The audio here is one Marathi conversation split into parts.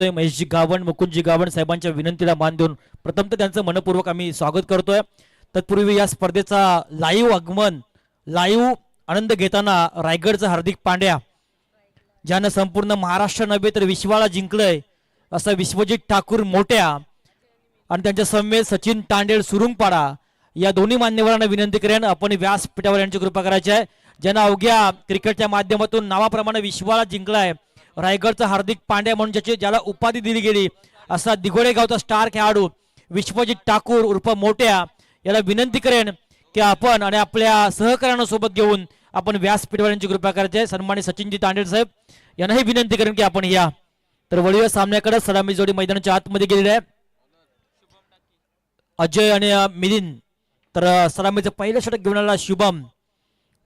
महेशजी गावण मुकुंदजी गावण साहेबांच्या विनंतीला मान देऊन प्रथमतः त्यांचं मनपूर्वक आम्ही स्वागत करतोय। तत्पूर्वी या स्पर्धेचा लाईव्ह आगमन लाईव्ह आनंद घेताना रायगडचा हार्दिक पांड्या ज्यानं संपूर्ण महाराष्ट्र नव्हे तर विश्वाला जिंकलंय असा विश्वजित ठाकूर मोठ्या आणि त्यांच्या समवेत सचिन तांडेल सुरुंगपाडा या दोन्ही मान्यवरांना विनंती करेन आपण व्यासपीठावर यांची कृपा करायची आहे। ज्यांना अवघ्या क्रिकेटच्या माध्यमातून नावाप्रमाणे विश्वाला जिंकलाय रायगडचा हार्दिक पांड्या म्हणून ज्याला उपाधी दिली गेली असा दिघोडे गावचा स्टार खेळाडू विश्वजित ठाकूर उर्फ मोठ्या याला विनंती करेन की आपण आणि आपल्या सहकार्यांना सोबत घेऊन आपण व्यासपीठावर यांची कृपा करायची आहे। सन्मानित सचिनजी तांडेल साहेब यांनाही विनंती करेन की आपण या। तर वळूया सामन्याकडे सलामी जोडी मैदानाच्या आतमध्ये गेलेली आहे अजय आणि मिलिंद। तर सलामीचं पहिलं षटक घेऊन आला शुभम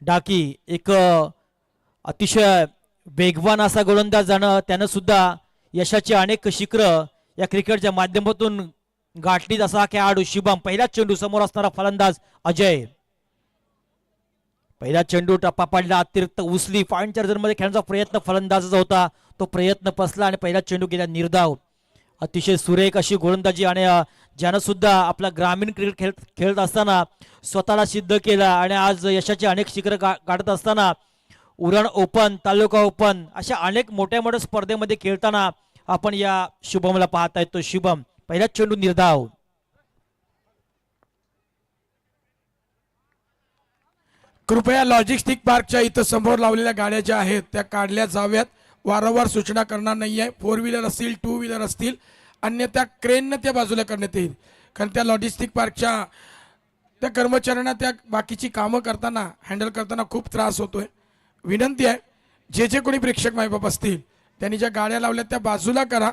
डाकी एक अतिशय वेगवान असा गोलंदाज जाणं त्यानं सुद्धा यशाची अनेक शिखरं या क्रिकेटच्या माध्यमातून गाठलीत असा खेळाडू शुभम। पहिला चेंडू समोर असणारा फलंदाज अजय पहिला चेंडू टप्पा पाडला अतिरिक्त उचली पॉइंट चार्जर मध्ये खेळण्याचा प्रयत्न फलंदाजाचा होता तो प्रयत्न फसला आणि पहिला चेंडू गेला निर्धाव। अतिशय सुरेख अशी गोलंदाजी आणि ज्यानं सुद्धा आपला ग्रामीण क्रिकेट खेळत असताना स्वतःला सिद्ध केला आणि आज यशाची अनेक शिखरं गाठत असताना उरण ओपन तालुका ओपन अशा अनेक मोठ्या मोठ्या स्पर्धेमध्ये खेळताना आपण या शुभमला पाहता येतो। शुभम पहिला चेंडू निर्धाव। कृपया लॉजिस्टिक पार्कच्या इथं समोर लावलेल्या गाड्या ज्या आहेत त्या काढल्या जाव्यात। वारंवार सूचना करणार नाही आहे। 4 व्हीलर असतील 2 व्हीलर असतील अन्यथा क्रेनने त्या बाजूला करण्यात येईल कारण त्या लॉजिस्टिक पार्कच्या त्या कर्मचाऱ्यांना त्या बाकीची कामं करताना हँडल करताना खूप त्रास होतोय। विनंती आहे जे कोणी प्रेक्षक मायबाप असतील त्यांनी ज्या गाड्या लावल्या त्या बाजूला करा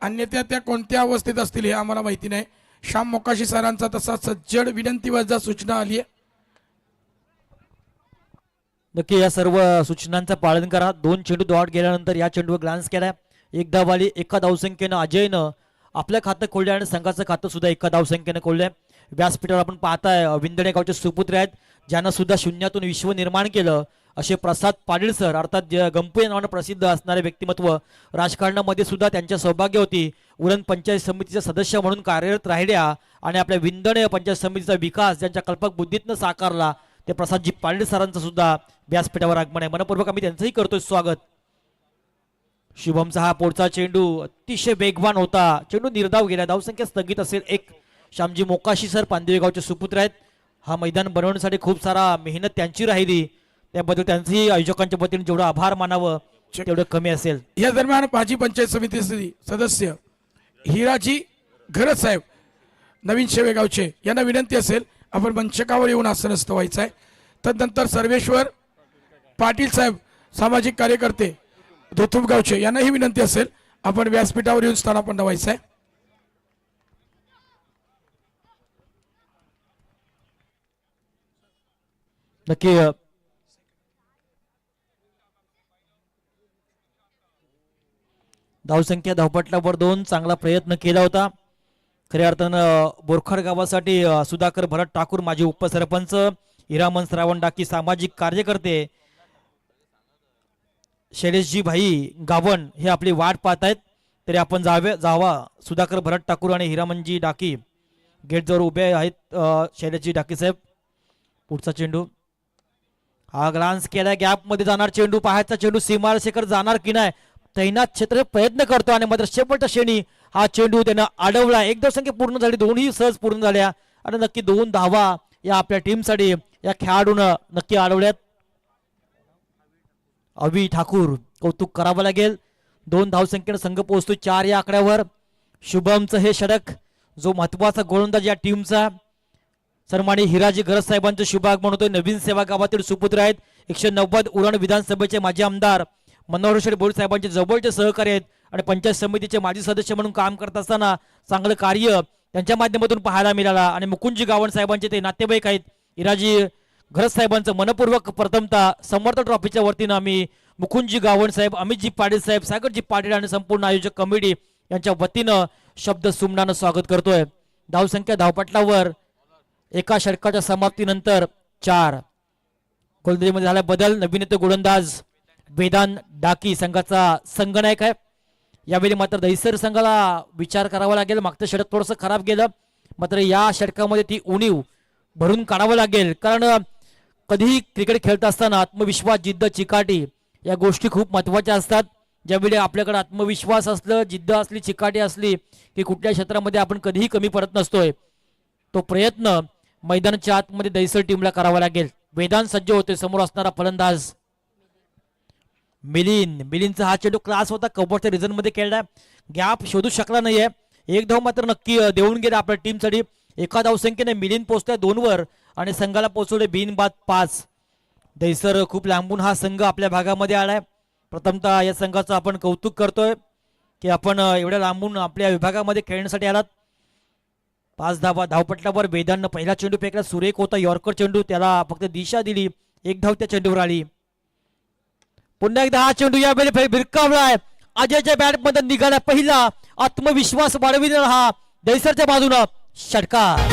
अन्यथा त्या कोणत्या अवस्थेत असतील हे आम्हाला माहिती नाही। श्याम मोकाशी सरांचा तसा सज्जड विनंतीवर सूचना आली आहे। नक्की या सर्व सूचनांचं पालन करा। 2 चेंडू डॉट गेल्यानंतर या चेंडूवर ग्लान्स केलाय एक धावाली एका धावसंख्येनं अजयनं आपलं खातं खोललंय आणि संघाचं खातं सुद्धा एका धावसंख्येनं खोललंय। व्यासपीठावर आपण पाहताय विंदणे गावचे सुपुत्र आहेत ज्यांना सुद्धा शून्यातून विश्व निर्माण केलं असे प्रसाद पाटील सर अर्थात गंपू या नावानं प्रसिद्ध असणारे व्यक्तिमत्व राजकारणामध्ये सुद्धा त्यांच्या सौभाग्य होती। उरण पंचायत समितीचे सदस्य म्हणून कार्यरत राहिल्या आणि आपल्या विंदणे पंचायत समितीचा विकास ज्यांच्या कल्पक बुद्धीतनं साकारला ते प्रसादजी पाटील सरांचं सुद्धा व्यासपीठावर आगमन आहे। मनपूर्वक आम्ही त्यांचंही करतोय स्वागत। शुभमचा हा पुढचा चेंडू अतिशय वेगवान होता चेंडू निर्धाव गेला धावसंख्या स्थगित असेल एक। श्यामजी मोकाशी सर पांदेवे गावचे सुपुत्र आहेत हा मैदान बनवण्यासाठी खूप सारा मेहनत त्यांची राहिली त्याबद्दल त्यांचंही आयोजकांच्या वतीने जेवढं आभार मानावं तेवढं कमी असेल। या दरम्यान माजी पंचायत समितीचे सदस्य हिराजी घरत साहेब नवीन शेवेगावचे यांना विनंती असेल आपण मंचकावर येऊन आसनस्थ व्हायचं आहे। तदनंतर सर्वेश्वर पाटील साहेब सामाजिक कार्यकर्ते धोतुमगावचे यांनाही विनंती असेल आपण व्यासपीठावर येऊन स्थानापन्न व्हायचं आहे। नक्की धावसंख्या धावपटलावर 2 चांगला प्रयत्न केला होता। खऱ्या अर्थानं बोरखड गावासाठी सुधाकर भरत ठाकूर माजी उपसरपंच हिरामन श्रावण डाकी सामाजिक कार्यकर्ते शैलेशजी भाई गावण हे आपली वाट पाहत आहेत तरी आपण जावा सुधाकर भरत ठाकूर आणि हिरामनजी डाकी गेटजवळ उभे आहेत। शैलेशजी डाकी साहेब पुढचा चेंडू हा ग्लान्स केला गॅप मध्ये जाणार चेंडू पाहायचा चेंडू सीमारेषेकर जाणार की नाही तैनात क्षेत्र प्रयत्न करतो आणि मात्र शेवटच्या श्रेणी हा चेंडू त्यानं अडवला। एक धावसंख्या पूर्ण झाली दोन्ही सहज पूर्ण झाल्या आणि नक्की 2 धावा या आपल्या टीमसाठी या खेळाडून नक्की अडवल्यात। अवी ठाकूर कौतुक करावं लागेल 2 धावसंख्येनं संघ पोहोचतो 4 या आकड्यावर। शुभमचं हे षटक जो महत्वाचा गोलंदाज या टीमचा सन्मानी हिराजी घरत साहेबांचं शुभागमन होतोय। नवीन सेवा गावातील सुपुत्र आहेत 190 उरण विधानसभेचे माजी आमदार मनोहर शेठ बोर साहेबांचे जवळचे सहकारी आहेत आणि पंचायत समितीचे माजी सदस्य म्हणून काम करत असताना चांगलं कार्य त्यांच्या माध्यमातून पाहायला मिळाला आणि मुकुंदजी गावण साहेबांचे ते नातेवाईक आहेत। हिराजी घरत साहेबांचं मनपूर्वक प्रथमतः समर्थ ट्रॉफीच्या वतीनं आम्ही मुकुंदजी गावण साहेब अमितजी पाटील साहेब सागरजी पाटील आणि संपूर्ण आयोजक कमिटी यांच्या वतीनं शब्द सुमनानं स्वागत करतोय। धावसंख्या धावपटलावर एका षटकाच्या समाप्तीनंतर 4 गोलंदाजीमध्ये झाला बदल। नवीन गोलंदाज वेदांत डाकी संघाचा संघनायक आहे यावेळी मात्र दहिसर संघाला विचार करावा लागेल. मागचं षटक थोडंसं खराब गेलं, मात्र या षटकामध्ये ती उणीव भरून काढावं लागेल. कारण कधीही क्रिकेट खेळत असताना आत्मविश्वास, जिद्द, चिकाटी या गोष्टी खूप महत्त्वाच्या असतात. ज्यावेळी आपल्याकडे आत्मविश्वास असलं, जिद्द असली, चिकाटी असली की कुठल्या क्षेत्रामध्ये आपण कधीही कमी पडत नसतोय. तो प्रयत्न मैदानाच्या आतमध्ये दहिसर टीमला करावा लागेल. वेदांत सज्ज होते, समोर असणारा फलंदाज मिलिंदचा हा चेंडू क्लास होता, कबड्डीच्या रिझन मध्ये खेळलाय, गॅप शोधू शकला नाहीये. एक धाव मात्र नक्की देऊन गेला आपल्या टीमसाठी. एका धावसंख्येने मिलिंद पोहोचतोय 2 वर आणि संघाला पोहोचवले बिनबाद 5. दहिसर खूप लांबून हा संघ आपल्या भागामध्ये आलाय. प्रथमतः या संघाचं आपण कौतुक करतोय की आपण एवढ्या लांबून आपल्या विभागामध्ये खेळण्यासाठी आलात. 5 धावा धावपटलावर वेदांतनं पहिला चेंडू फेकला, सुरेख होता यॉर्कर चेंडू, त्याला फक्त दिशा दिली, 1 धाव त्या चेंडूवर आली. पुन्हा एकदा हा चेंडू यावेळी भिरकावलाय, अजयच्या बॅट मध्ये निघाला पहिला, आत्मविश्वास वाढविलेला हा दहिसरच्या बाजूनं षटकार.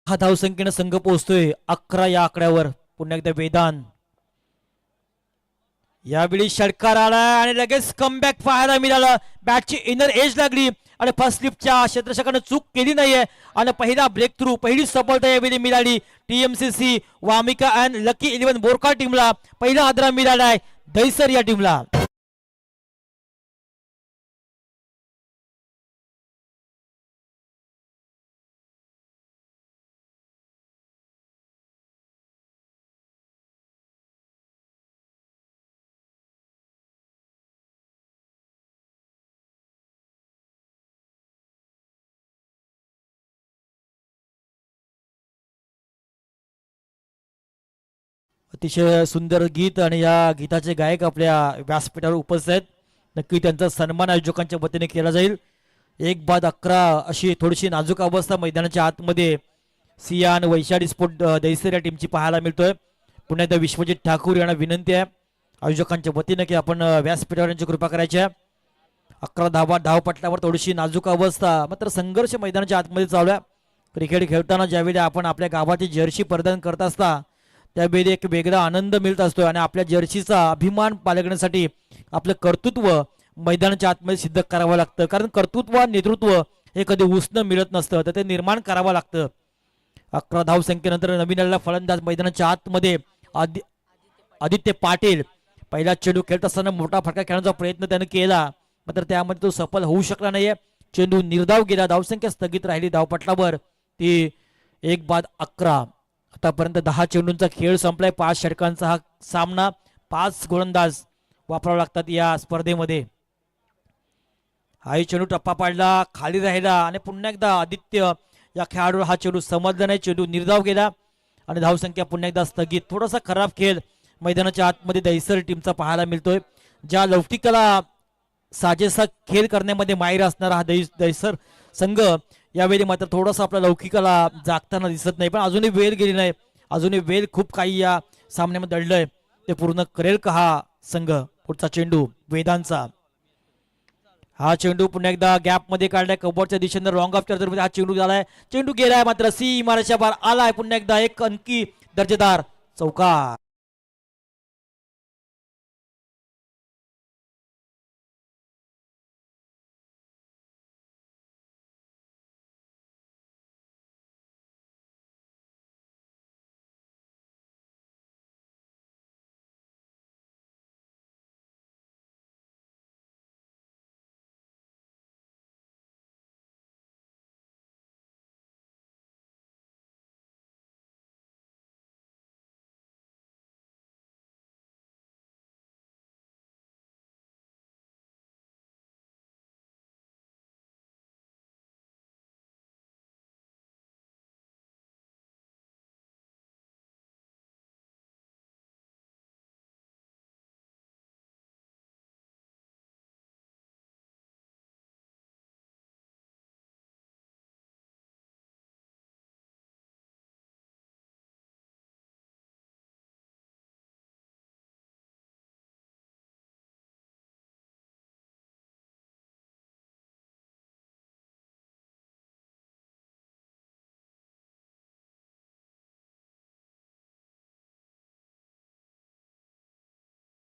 हा धावसंख्येनं संघ पोहोचतोय 11 या आकड्यावर. पुन्हा एकदा वेदांत, यावेळी षटकार आला आणि लगेच कमबॅक पाहायला मिळालं. बॅटची इनर एज लागली आणि फर्स्ट स्लिपच्या क्षेत्ररक्षकानं चूक केली नाहीये आणि पहिला ब्रेक थ्रू, पहिली सफलता यावेळी मिळाली TMCC वामिका अँड लकी 11 बोरका टीमला. पहिला आदरा मिळालाय दहिसर या टीमला. अतिशय सुंदर गीत आणि या गीताचे गायक आपल्या व्यासपीठावर उपस्थित आहेत. नक्की त्यांचा सन्मान आयोजकांच्या वतीने केला जाईल. 1-11 अशी थोडीशी नाजूक अवस्था मैदानाच्या आतमध्ये सियान वैशाली स्पोर्ट दहिसर या टीमची पाहायला मिळतोय. पुन्हा एकदा विश्वजित ठाकूर यांना विनंती आहे आयोजकांच्या वतीने की आपण व्यासपीठावर यांची कृपा करायची आहे. 11 धावा धावपटलावर थोडीशी नाजूक अवस्था, मात्र संघर्ष मैदानाच्या आतमध्ये चालू आहे. क्रिकेट खेळताना ज्यावेळी आपण आपल्या गावाची जर्सी परिधान करत असता त्यावेळी एक वेगळा आनंद मिळत असतो आणि आपल्या जर्सीचा अभिमान बाळगण्यासाठी आपलं कर्तृत्व मैदानाच्या आतमध्ये सिद्ध करावं लागतं. कारण कर्तृत्व नेतृत्व हे कधी उसणं मिळत नसतं, तर ते निर्माण करावं लागतं. 11 धावसंख्येनंतर नवीन आलेला फलंदाज मैदानाच्या आतमध्ये आदित्य पाटील. पहिला चेंडू खेळत असताना मोठा फटका खेळण्याचा प्रयत्न त्याने केला, मात्र त्यामध्ये तो सफल होऊ शकला नाहीये. चेंडू निर्धाव गेला, धावसंख्या स्थगित राहिली धावपटलावर ती 1-11. आतापर्यंत 10 चेंडूंचा खेळ संपलाय. 5 षटकांचा हा सामना, 5 गोलंदाज वापरावे लागतात या स्पर्धेमध्ये. हाही चेंडू टप्पा पाडला, खाली राहिला आणि पुन्हा एकदा आदित्य या खेळाडूला हा चेंडू समजला नाही, चेंडू निर्धाव गेला आणि धावसंख्या पुन्हा एकदा स्थगित. थोडासा खराब खेळ मैदानाच्या आतमध्ये दहिसर टीमचा पाहायला मिळतोय. ज्या लौकिकाला साजेसा खेळ करण्यामध्ये माहीर असणारा हा दहिसर संघ यावेळी मात्र थोडासा आपल्या लौकिकाला जागताना दिसत नाही. पण अजूनही वेळ गेली नाही, अजूनही वेळ खूप काही या सामन्यामध्ये दडलंय. ते पूर्ण करेल का हा संघ? पुढचा चेंडू वेदांचा, हा चेंडू पुन्हा एकदा गॅप मध्ये काढलाय कबोर्डच्या दिशेने, रॉंग ऑफ मध्ये हा चेंडू झालाय, चेंडू गेलाय मात्र सी इमारतच्या बाहेर आलाय. पुन्हा एकदा एक अंकी दर्जेदार चौकार.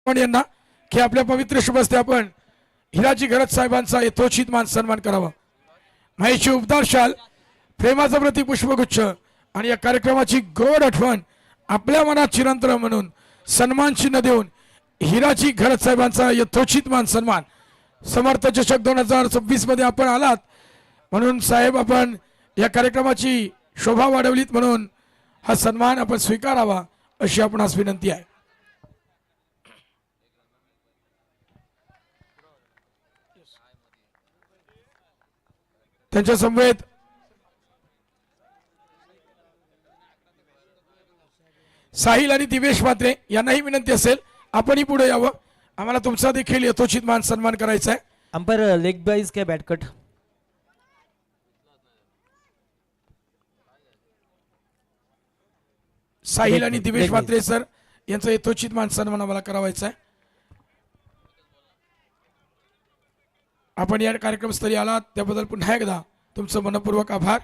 पण यांना की आपल्या पवित्र शुभस्ते आपण हिराजी गरज साहेबांचा यथोचित मान सन्मान करावा. माहिती उपदार शाल, प्रेमाचं प्रति पुष्पगुच्छ आणि या कार्यक्रमाची गोड आठवण आपल्या मनात चिरंतन म्हणून सन्मान चिन्ह देऊन हिराजी गरज साहेबांचा यथोचित मान सन्मान. समर्थ चषक 2026 मध्ये आपण आलात म्हणून साहेब आपण या कार्यक्रमाची शोभा वाढवलीत म्हणून हा सन्मान आपण स्वीकारावा अशी आपणास विनंती आहे. त्यांच्या समवेत साहिल आणि दिवेश म्हात्रे यांनाही विनंती असेल आपणही पुढे यावं. आम्हाला तुमचा देखील यथोचित मान सन्मान करायचा आहे. अंपायर लेग बाईज काय बॅट कट. साहिल आणि दिवेश म्हात्रे सर यांचा यथोचित मान सन्मान आम्हाला करावायचा आहे. आपण या कार्यक्रमस्थळी आलात त्याबद्दल पुन्हा एकदा तुमचं मनपूर्वक आभार.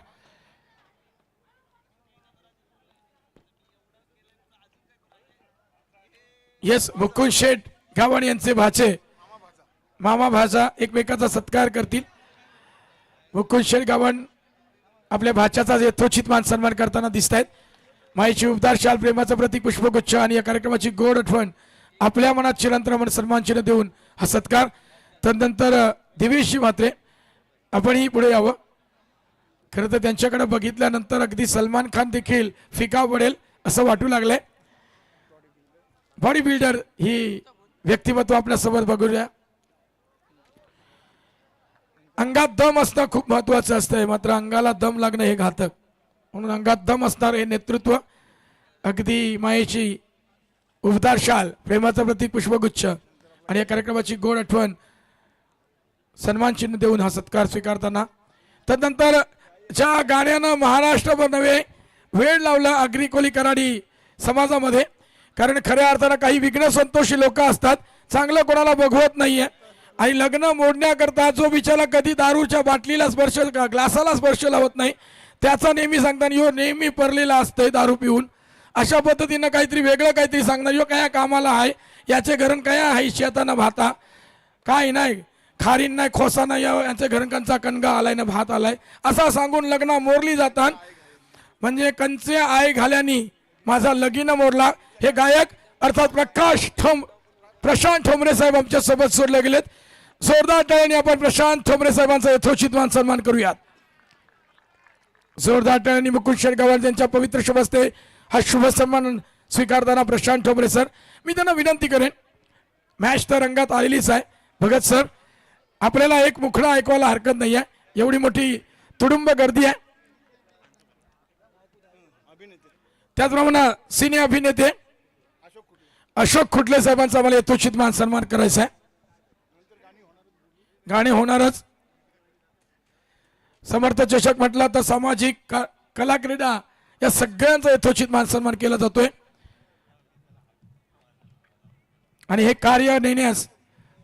येस, मुकुंद शेठ गावण यांचे भाचे मामा भाजा एकमेकाचा सत्कार करतील. मुकुंद शेठ गावण आपल्या भाच्याचा यथोचित मान सन्मान करताना दिसत आहेत. माईची उपदार शाल, प्रेमाचं प्रतीक पुष्पगुच्छ आणि या कार्यक्रमाची गोड आठवण आपल्या मनात चिरंतन म्हणून सन्मान चिन्ह देऊन हा सत्कार. तदनंतर दिवेशजी म्हात्रे आपणही पुढे यावं. खरं तर त्यांच्याकडे बघितल्यानंतर अगदी सलमान खान देखील फिका पडेल असं वाटू लागलंय. बॉडी बिल्डर ही व्यक्तिमत्व आपल्यासोबत बघूया. अंगात दम असणं खूप महत्वाचं असतंय, मात्र अंगाला दम लागणं हे घातक. म्हणून अंगात दम असणार हे नेतृत्व अगदी मायेची उबदार शाल, प्रेमाचं प्रतीक पुष्पगुच्छ आणि या कार्यक्रमाची गोड आठवण सन्मान चिन्ह देऊन हा सत्कार स्वीकारताना. तदनंतर ज्या गाण्यानं महाराष्ट्रभर नव्हे वेळ लावला आगरी कोली कराडी समाजामध्ये, कारण खऱ्या अर्थानं काही विघ्न संतोषी लोक असतात, चांगलं कोणाला बघवत नाहीये आणि लग्न मोडण्याकरता जो बिचारा कधी दारूच्या बाटलीला स्पर्श ग्लासाला स्पर्श लावत नाही त्याचा नेहमी सांगताना यो नेहमी परलेला असतंय दारू पिऊन. अशा पद्धतीनं काहीतरी वेगळं काहीतरी सांगणार, यो काय कामाला आहे, याचे घरण काय आहे शेताना भाता, काय नाही खारीन नाही खोसा नाही, यांच्या घरकांचा कणगा आलाय ना भात आलाय असा सांगून लग्न मोरली जातात. म्हणजे कंचे आय घाल्यानी माझा लगीन मोरला. हे गायक अर्थात प्रशांत ठोंबरे साहेब आमच्या सोबत सोडले गेलेत. जोरदार टाळ्यांनी आपण प्रशांत ठोंबरे साहेबांचा यथोचित मान सन्मान करूयात. जोरदार टाळ्यांनी मुकुंद शेठ गावण यांच्या पवित्र शुभ हस्ते हा शुभ सन्मान स्वीकारताना प्रशांत ठोंबरे सर, मी त्यांना विनंती करेन, मॅच तर रंगात आलेलीच आहे. भगत सर आपल्याला एक मुखडा ऐकवायला हरकत नाही आहे, एवढी मोठी तुडुंब गर्दी आहे. त्याचप्रमाणे सिने अभिनेते अशोक खुटले साहेबांचा आम्हाला यथोचित मान सन्मान करायचा आहे. गाणे होणारच. समर्थ चषक म्हटला तर सामाजिक कला क्रीडा या सगळ्यांचा यथोचित मान सन्मान केला जातोय आणि हे कार्य नेण्यास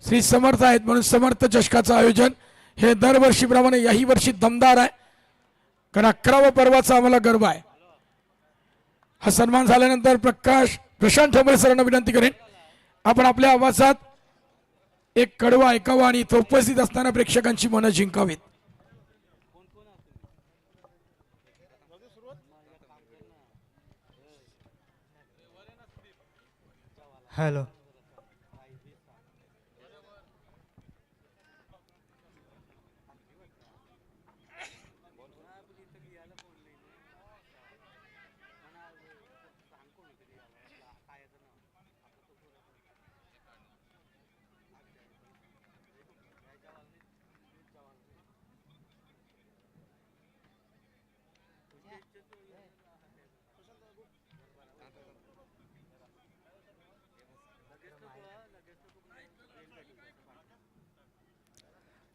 श्री समर्थ आहेत. म्हणून समर्थ चषकाचं आयोजन हे दरवर्षीप्रमाणे याही वर्षी दमदार आहे, कारण 11व्या पर्वाचा आम्हाला गर्व आहे. हा सन्मान झाल्यानंतर प्रशांत ठोंबरे सरांना विनंती करेन आपण आपल्या आवाजात एक कडवा ऐकावा आणि इथं उपस्थित असताना प्रेक्षकांची मनं जिंकावीत. हॅलो,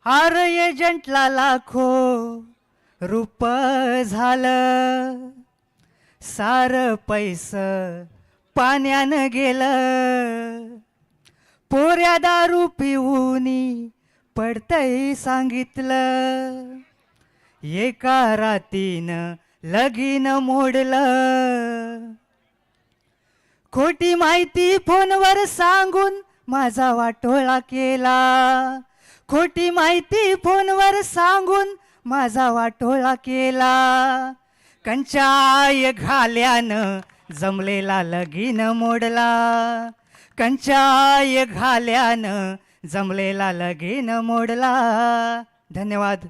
हार एजंटला लाखो रूप झालं, सार पैस पाण्यानं गेलं. पोऱ्या दारू पिऊनी पडतंय सांगितलं, एका रातीनं लगीन मोडलं. खोटी माहिती फोनवर सांगून माझा वाटोळा केला. खोटी माहिती फोनवर सांगून माझा वाटोळा केला. कंचाय घाल्यानं जमलेला लगीन मोडला. कंचाय घाल्यानं जमलेला लगीन मोडला. धन्यवाद.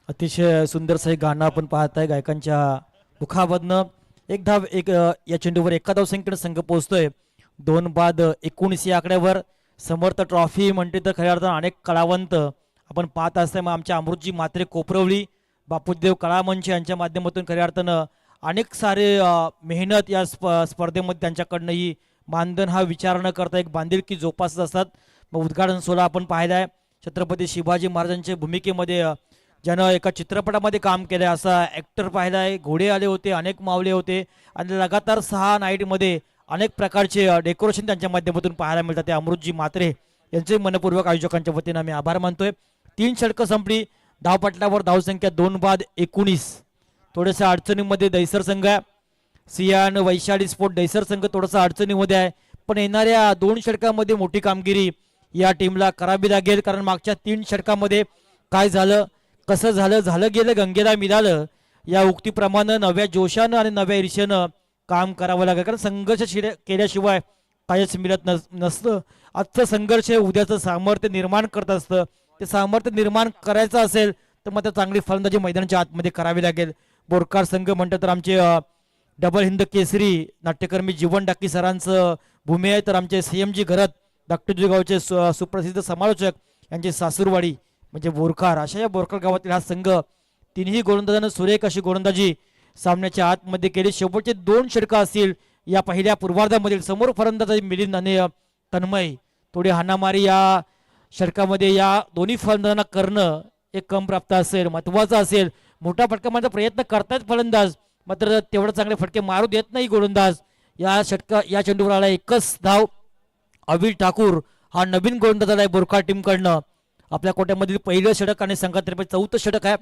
अतिशय सुंदरसं हे गाणं आपण पाहताय गायकांच्या मुखामधनं. एक धाव एक या चेंडूवर एका धाव संख्येनं संघ पोहोचतोय. 2 बाद 19 या आकड्यावर. समर्थ ट्रॉफी म्हणते तर खऱ्या अर्थानं अनेक कलावंत आपण पाहत असताय. मग आमच्या अमृतजी म्हात्रे कोपरवली, बापूदेव कलामंच यांच्या माध्यमातून खऱ्या अर्थानं अनेक सारे मेहनत या स्पर्धेमध्ये त्यांच्याकडनं ही मानधन हा विचार न करता एक बांधिलकी जोपासत असतात. मग उद्घाटन सोहळा आपण पाहिलाय. छत्रपती शिवाजी महाराजांच्या भूमिकेमध्ये ज्यानं एका चित्रपटामध्ये काम केलंय असा ॲक्टर पाहिलाय. घोडे आले होते, अनेक मावले होते आणि लगातार 6 नाईटमध्ये अनेक प्रकारचे डेकोरेशन त्यांच्या माध्यमातून पाहायला मिळतात. ते अमृतजी म्हात्रे यांचे मनपूर्वक आयोजकांच्या वतीनं आम्ही आभार मानतोय. 3 षटकं संपली. धावपटलावर धावसंख्या 2 बाद 19. थोड्याशा अडचणीमध्ये दैसर संघ आहे. सियान वैशाली स्पोर्ट दैसर संघ थोडासा अडचणीमध्ये आहे. पण येणाऱ्या 2 षटकामध्ये मोठी कामगिरी या टीमला करावी लागेल. कारण मागच्या 3 षटकामध्ये काय झालं, कसं झालं, झालं गेलं गंगेला मिळालं या उक्तीप्रमाणे नव्या जोशानं आणि नव्या ईर्षेनं काम करावं लागेल. कारण संघर्ष केल्याशिवाय काहीच मिळत नसतं. आजचं संघर्ष हे उद्याचं सामर्थ्य निर्माण करत असतं. ते सामर्थ्य निर्माण करायचं असेल तर मग चांगली फलंदाजी मैदानाच्या आतमध्ये करावी लागेल. बोरकार संघ म्हणतात तर आमचे डबल हिंद केसरी नाट्यकर्मी जीवन डाकी सरांचं भूमी आहे. तर आमचे CMG घरत डॉक्टर गावचे सुप्रसिद्ध समालोचक यांची सासूरवाडी म्हणजे बोरकार. अशा या बोरकार गावातील हा संघ 3ही गोलंदाजानं सुरेख अशी गोलंदाजी सामन्याच्या आतमध्ये केली. शेवटचे 2 षटकं असतील या पहिल्या पूर्वार्धामधील. समोर फलंदाज मिलिंद आणि तन्मय. थोडी हाणामारी या षटकामध्ये या दोन्ही फलंदाजांना करणं एक कम प्राप्त असेल, महत्वाचं असेल. मोठा फटका मारण्याचा प्रयत्न करतायत फलंदाज, मात्र तेवढं चांगले फटके मारू देत नाही गोलंदाज. या चेंडूवर आला एकच धाव. अविल ठाकूर हा नवीन गोलंदाज आलाय बोरकार टीमकडनं. आपल्या कोट्यामधील पहिलं षटक आणि संघातर्फे 4थं षटक आहे.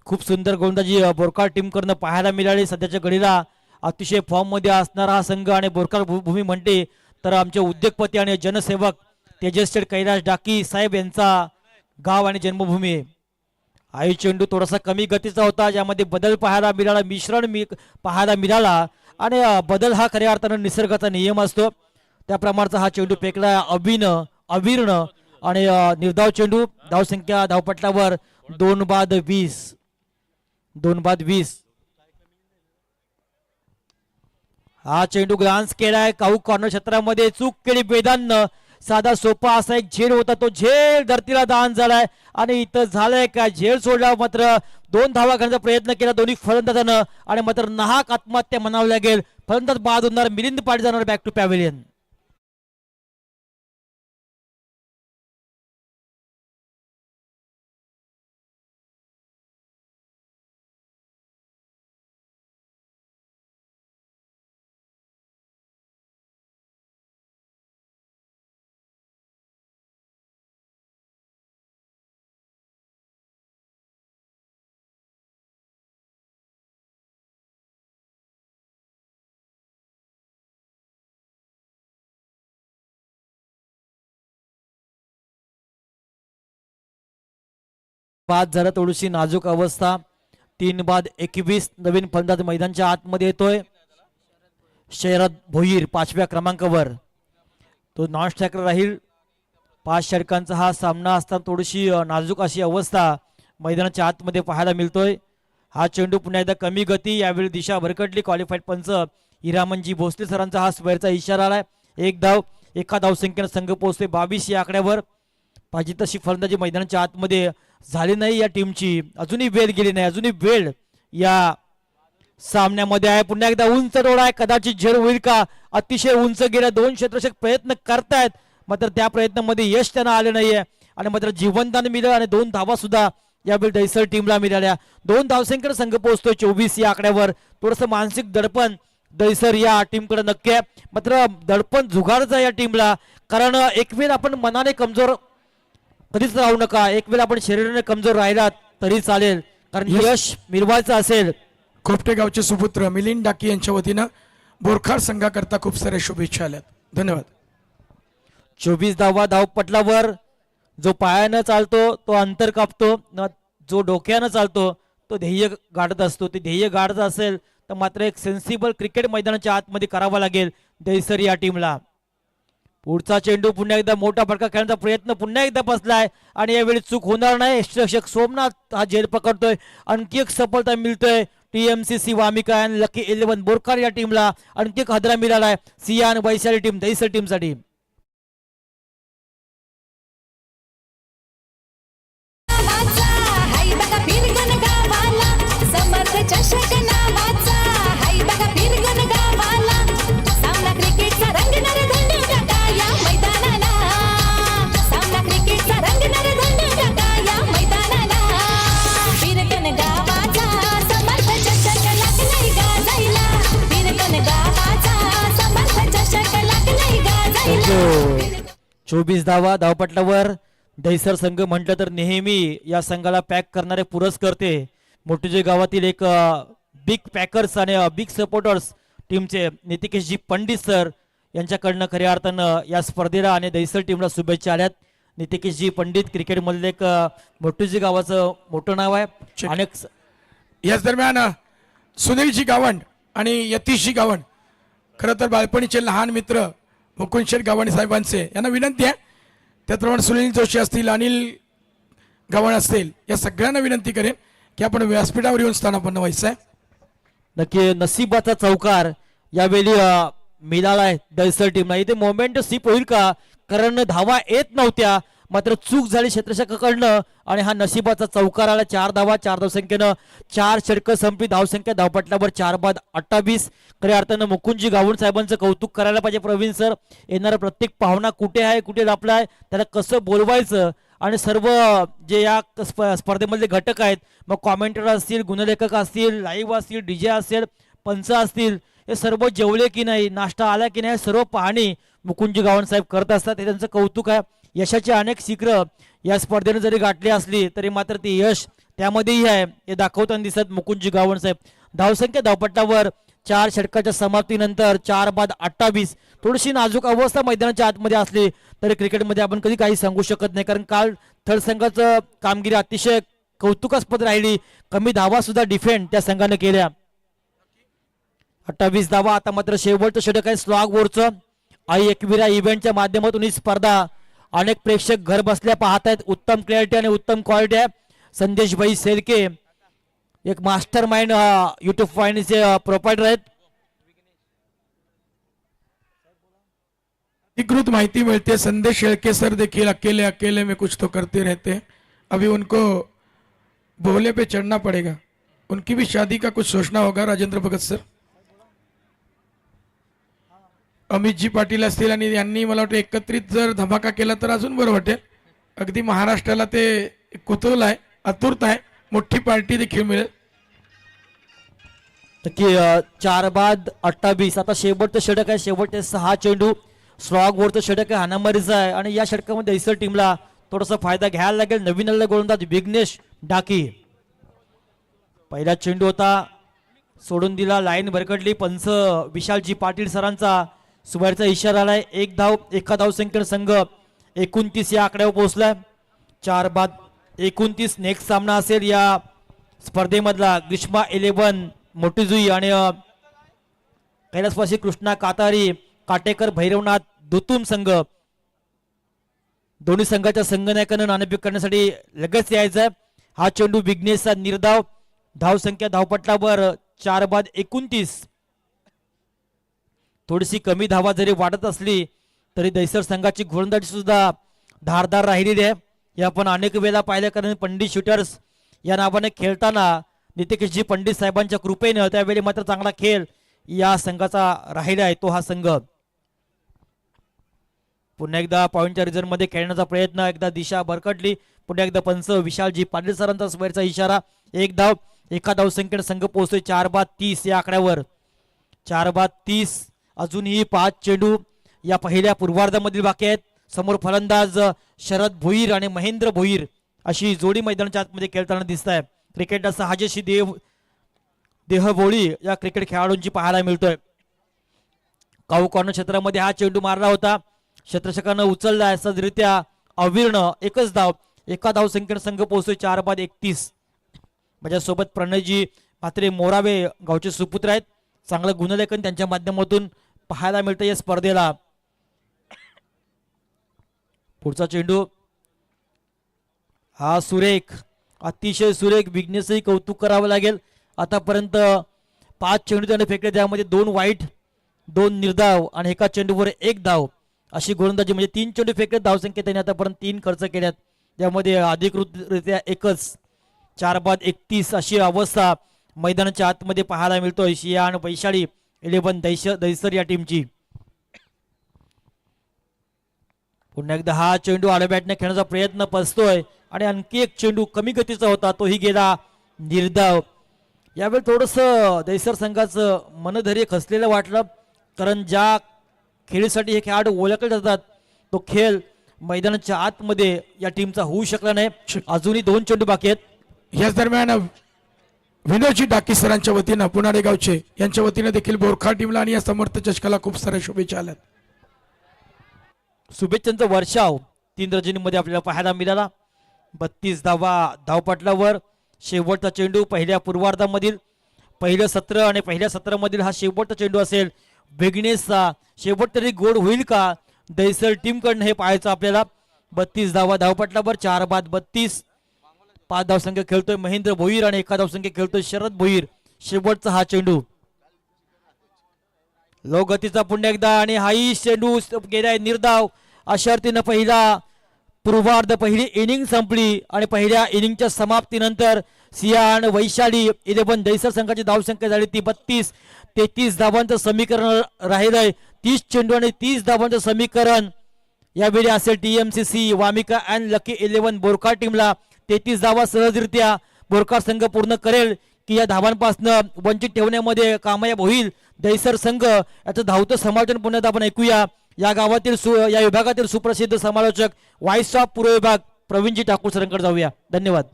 खूप सुंदर गोलंदाजी बोरकार टीमकडनं पाहायला मिळाली. सध्याच्या घडीला अतिशय फॉर्ममध्ये असणारा हा संघ आणि बोरकार भूमी म्हणते तर आमचे उद्योगपती आणि जनसेवक तेजस कैलास डाकी साहेब यांचा गाव आणि जन्मभूमी आहे. आई चेंडू थोडासा कमी गतीचा होता, ज्यामध्ये बदल पाहायला मिळाला, मिश्रण पाहायला मिळाला. आणि बदल हा खऱ्या अर्थानं निसर्गाचा नियम असतो. त्याप्रमाणचा हा चेंडू फेकला अवीर्ण आणि निर्धाव चेंडू. धावसंख्या धावपटलावर 2 बाद 20. 2 बाद 20. हा चेंडू ग्लान्स केलाय काऊ कॉर्नर क्षेत्रामध्ये. चूक केली बेदाननं. साधा सोपा असा एक झेल होता, तो झेल धरतीला दान झालाय आणि इथं झालंय का झेल सोडला. मात्र 2 धावा करण्याचा प्रयत्न केला दोन्ही फलंदाजानं आणि मात्र नाहक आत्महत्या म्हणावं लागेल. फलंदाज बाद होणार. मिलिंद पाटील जाणार बॅक टू पॅव्हिलियन. बाद झालं, थोडीशी नाजूक अवस्था. 3 बाद 21. नवीन फलंदाज मैदानाच्या आतमध्ये येतोय. शरद भोईर 5व्या क्रमांकावर. तो नॉन स्ट्रायकर राहील. 5 षटकांचा हा सामना असताना थोडीशी नाजूक अशी अवस्था मैदानाच्या आतमध्ये पाहायला मिळतोय. हा चेंडू पुन्हा एकदा कमी गती. यावेळी दिशा भरकटली. क्वालिफाईड पंच हिरामनजी भोसले सरांचा हा स्क्वेअरचा इशारा आलाय. 1 धाव. एका धावसंख्येनं संघ पोहोचतोय 22 या आकड्यावर. पाहिजे तशी फलंदाजी मैदानाच्या आतमध्ये झाली नाही या टीमची. अजूनही वेळ गेली नाही. अजूनही वेळ या सामन्यामध्ये आहे. पुन्हा एकदा उंच रोड आहे. कदाचित झेल होईल का. अतिशय उंच गेल्या. 2 क्षेत्ररक्षक प्रयत्न करतायत, मात्र त्या प्रयत्नामध्ये यश त्यांना आले नाहीये आणि मात्र जीवनदान मिळालं आणि 2 धावा सुद्धा यावेळी दैसर टीमला मिळाल्या. 2 धावसंख्येनं संघ पोहोचतोय 24 या आकड्यावर. थोडंसं मानसिक दडपण दैसर या टीमकडे नक्की आहे, मात्र दडपण झुगारचं या टीमला. कारण एक वेळ आपण मनाने कमजोर कधीच राहू नका. एक वेळ आपण शरीराने कमजोर राहिलात तरी चालेल, कारण यश मिळवायचं असेल. खोपटे गावचे सुपुत्र मिलिंद डाकी यांच्या वतीनं बोरखार संघाकरता खूप साऱ्या शुभेच्छा आल्यात. धन्यवाद. 24 धावा धावपटलावर. जो पायानं चालतो तो अंतर कापतो, जो डोक्यानं चालतो तो ध्येय गाठत असतो. ते ध्येय गाठत असेल तर मात्र एक सेन्सिबल क्रिकेट मैदानाच्या आतमध्ये करावा लागेल दहिसर या टीमला. पुढचा चेंडू पुन्हा एकदा मोठा फटका खेळण्याचा प्रयत्न पुन्हा एकदा बसलाय आणि यावेळी चूक होणार नाही. यष्टिरक्षक सोमनाथ हा झेल पकडतोय. आणखी एक सफलता मिळतोय TMCC वामिका आणि लकी 11 बोरखार या टीमला. आणखी एक हादरा मिळालाय सियान वैशाली टीम दहिसर टीमसाठी. समर्थ चषक नावाचा हाय बघा फिरगन गावाला. सामना क्रिकेटचा रंगणार धंदे टाका या मैदानाला. सामना क्रिकेटचा रंगणार धंदे टाका या मैदानाला. फिरगन गावाचा समर्थ चषक लागलाय गाजायला. फिरगन गावाचा समर्थ चषक लागलाय गाजायला. 24 धावा धावपटलावर. दहिसर संघ म्हटलं तर नेहमी या संघाला पॅक करणारे पुरस्कर्ते मोठुजे गावातील एक बिग पॅकर्स आणि बिग सपोर्टर्स टीमचे नितिकेशजी पंडित सर यांच्याकडनं खऱ्या अर्थानं या स्पर्धेला आणि दहिसर टीमला शुभेच्छा आल्यात. नितिकेशजी पंडित क्रिकेटमधले एक मोठुजे गावाचं मोठं नाव आहे. अनेक याच दरम्यान सुनीलजी गावंड आणि यतीशजी गावंड खरं तर बालपणीचे लहान मित्र मुकुंद शेठ गावंड साहेबांचे यांना विनंती आहे. त्याचप्रमाणे सुनील जोशी असतील, अनिल गावंड असतील, या सगळ्यांना विनंती करेन की आपण व्यासपीठावर येऊन स्थानापन्न व्हायचं आहे. नक्की नशिबाचा चौकार यावेळी मिळालाय दहिसर टीमला. इथे मोमेंट सिप होईल का, कारण धावा येत नव्हत्या मात्र चूक झाली क्षेत्ररक्षकाकडनं आणि हा नशिबाचा चौकार आला. 4 धावा 4 धावसंख्येनं 4 षटकं संपली. धावसंख्या धावपटलावर 4 बाद 28. खऱ्या अर्थानं मुकुंदजी गावंड साहेबांचं कौतुक करायला पाहिजे प्रवीण सर. येणारा प्रत्येक पाहुणा कुठे आहे कुठे लपलाय त्याला कसं बोलवायचं आणि सर्व जे या स्पर्धेमधले घटक आहेत, मग कॉमेंटेटर असतील, गुणलेखक असतील, लाईव्ह असतील, DJ असेल, पंच असतील, हे सर्व जेवले की नाही, नाश्ता आला की नाही, सर्व पाहणी मुकुंदजी गावंड साहेब करत असतात. हे त्यांचं कौतुक आहे. यशाची अनेक शिखरं या स्पर्धेने जरी गाठली असली तरी मात्र ते यश त्यामध्येही आहे हे दाखवताना दिसत मुकुंदजी गावंड साहेब. धावसंख्या धावपट्टावर 4 षटकाच्या समाप्तीनंतर 4 बाद 28. थोडीशी नाजूक अवस्था मैदानाच्या आतमध्ये असली तरी क्रिकेटमध्ये आपण कधी काही सांगू शकत नाही, कारण काल थर्ड संघाचं कामगिरी अतिशय कौतुकास्पद राहिली. कमी धावा सुद्धा डिफेंड त्या संघाने केल्या. 28 धावा. आता मात्र शेवटचं षटक आहे स्लॉग वरचं. आई एकविरा इव्हेंटच्या माध्यमातून ही स्पर्धा अनेक प्रेक्षक घर बसल्या पाहत आहेत. उत्तम क्लॅरिटी आणि उत्तम क्वालिटी आहे. संदेश भाई सेलके एक मास्टर माइंड युट्यूब फायनीचे प्रोपायटर आहेत. अधिकृत माहिती मिळते संदेश शेळके सर देखील अकेले अकेले में कुछ तो करते रहते. अभी उनको बोले पे चढ़ना पड़ेगा. उनकी भी शादी का कुछ सोचना होगा. राजेंद्र भगत सर, अमितजी पाटील असतील आणि यांनी मला वाटतं एकत्रित जर धमाका केला तर अजून बरं वाटेल. अगदी महाराष्ट्राला ते कुतूहल आहे, आतुरता आहे, मोठी पार्टी देखील मिळेल. नक्की 4 बाद 28. आता शेवटचं षटक आहे. शेवटचे 6 चेंडू. स्लॉग वरचं षटक आहे, हाणामारीचं आहे आणि या षटकामध्ये दहिसर टीमला थोडासा फायदा घ्यायला लागेल. नवीन आलेला गोलंदाज विघ्नेश डाकी. पहिला चेंडू होता, सोडून दिला, लाईन भरकटली. पंच विशालजी पाटील सरांचा सुबाईरचा इशारा आलाय. 1 धाव 1 धावसंख्येनं संघ 29 या आकड्यावर पोहोचलाय. 4 बाद 29. नेक्स्ट सामना असेल या स्पर्धेमधला ग्रीष्मा 11 मोटीजुई आणि कैलासवासी कृष्णा कातारी काटेकर भैरवनाथ दुतुम संघ. दोन्ही संघाच्या संघनायकांना नाणेफेक करण्यासाठी लगेच यायचं आहे. हा चेंडू विघ्नेशचा निर्धाव. धावसंख्या धावपटलावर 4 बाद 29. थोडीशी कमी धावा जरी वाढत असली तरी दहिसर संघाची गोलंदाजी सुद्धा धारदार राहिलेली आहे. हे आपण अनेक वेळा पाहिलं, कारण पंडित शूटर्स या नावाने खेळताना नितिकेशजी पंडित साहेबांच्या कृपेनं त्यावेळी मात्र चांगला खेळ या संघाचा राहिला आहे. तो हा संघ पुन्हा एकदा पॉइंटच्या रिझर्व मध्ये खेळण्याचा प्रयत्न. एकदा दिशा भरकटली. पुन्हा एकदा पंच विशालजी पाटील सरांचा सुबाईरचा इशारा. 1 धाव 1 धावसंख्येने संघ पोहोचतोय 4 बाद 30 या आकड्यावर. 4 बाद 30. अजूनही 5 चेंडू या पहिल्या पूर्वार्धामधील बाकी आहेत. समोर फलंदाज शरद भोईर आणि महेंद्र भोईर अशी जोडी मैदानाच्या आतमध्ये खेळताना दिसत आहे. क्रिकेटला साहजेशी देहबोळी या क्रिकेट खेळाडूंची पाहायला मिळतोय. काऊ कॉर्नर क्षेत्रामध्ये हा चेंडू मारला होता, क्षेत्ररक्षकानं उचलला सहजरित्या अवीर्ण एकच धाव, एका धावसंख्येने संघ पोहोचतोय 4-31. माझ्यासोबत प्रणयजी म्हात्रे मोरावे गावचे सुपुत्र आहेत, चांगलं गुणलेखन त्यांच्या माध्यमातून पाहायला मिळतं या स्पर्धेला. पुढचा चेंडू हा सुरेख, अतिशय सुरेख, विघ्नेशही कौतुक करावं लागेल. आतापर्यंत 5 चेंडू त्याने फेकले, त्यामध्ये 2 वाईट, 2 निर्धाव आणि एका चेंडूवर 1 धाव अशी गोलंदाजी, म्हणजे 3 चेंडू फेकले, धावसंख्या त्याने आतापर्यंत 3 खर्च केल्यात, त्यामध्ये अधिकृतरित्या एकच. 4-31 अशी अवस्था मैदानाच्या आतमध्ये पाहायला मिळतोय शिया आणि वैशाली 11 दैसर या टीमची. पुन्हा एकदा हा चेंडू आडव्या बॅटने खेळण्याचा प्रयत्न पसतोय आणि आणखी एक चेंडू कमी गतीचा होता, तोही गेला निर्धाव. यावेळी थोडस दैसर संघाचं मनधैर्य खचलेलं वाटलं, कारण ज्या खेळीसाठी हे खेळाडू ओळखले जातात तो खेळ मैदानाच्या आतमध्ये या टीमचा होऊ शकला नाही. अजूनही 2 चेंडू बाकी आहेत. याच दरम्यान विनोदजी डाकी सरांच्या वतीनं पुनाडे गावचे यांच्या वतीनं देखील बोरखा टीमला आणि या समर्थ चषकाला खूप साऱ्या शुभेच्छा आल्यात. शुभेच्छांचा वर्षाव 3 रजनीमध्ये आपल्याला पाहायला मिळाला. 32 धावा धावपटलावर. शेवटचा चेंडू पहिल्या पूर्वार्धामधील पहिलं सत्र आणि पहिल्या सत्रामधील हा शेवटचा चेंडू असेल विघ्नेशचा. शेवट तरी गोड होईल का दैसर टीमकडनं हे पाहायचं आपल्याला. 32 धावा धावपटलावर, 4-32. 5 धावसंख्या खेळतोय महेंद्र भोईर आणि 1 धावसंख्या खेळतोय शरद भोईर. शेवटचा हा चेंडू लो गतीचा पुन्हा एकदा आणि हाही चेंडू गेलाय निर्धाव. अशा अर्थीनं पहिला पूर्वार्ध, पहिली इनिंग संपली आणि पहिल्या इनिंगच्या समाप्तीनंतर सियान वैशाली 11 दैसर संघाची धावसंख्या झाली ती 32. 33 धावांचं समीकरण राहिलंय. 30 चेंडू आणि 30 धावांचं समीकरण यावेळी असेल TMCC वामिका अँड लकी 11 बोरखा टीमला. 33 धावा सहजरित्या बोरखा संघ पूर्ण करेल की या धावांपासून वंचित ठेवण्यामध्ये कामयाब होईल दैसर संघ, याचं धावतं समालोचन पुण्यात आपण ऐकूया. या गावातील या विभागातील सुप्रसिद्ध समालोचक व्हाईस ऑफ पूर्व विभाग प्रवीणजी ठाकूर सरांकडे जाऊया. धन्यवाद.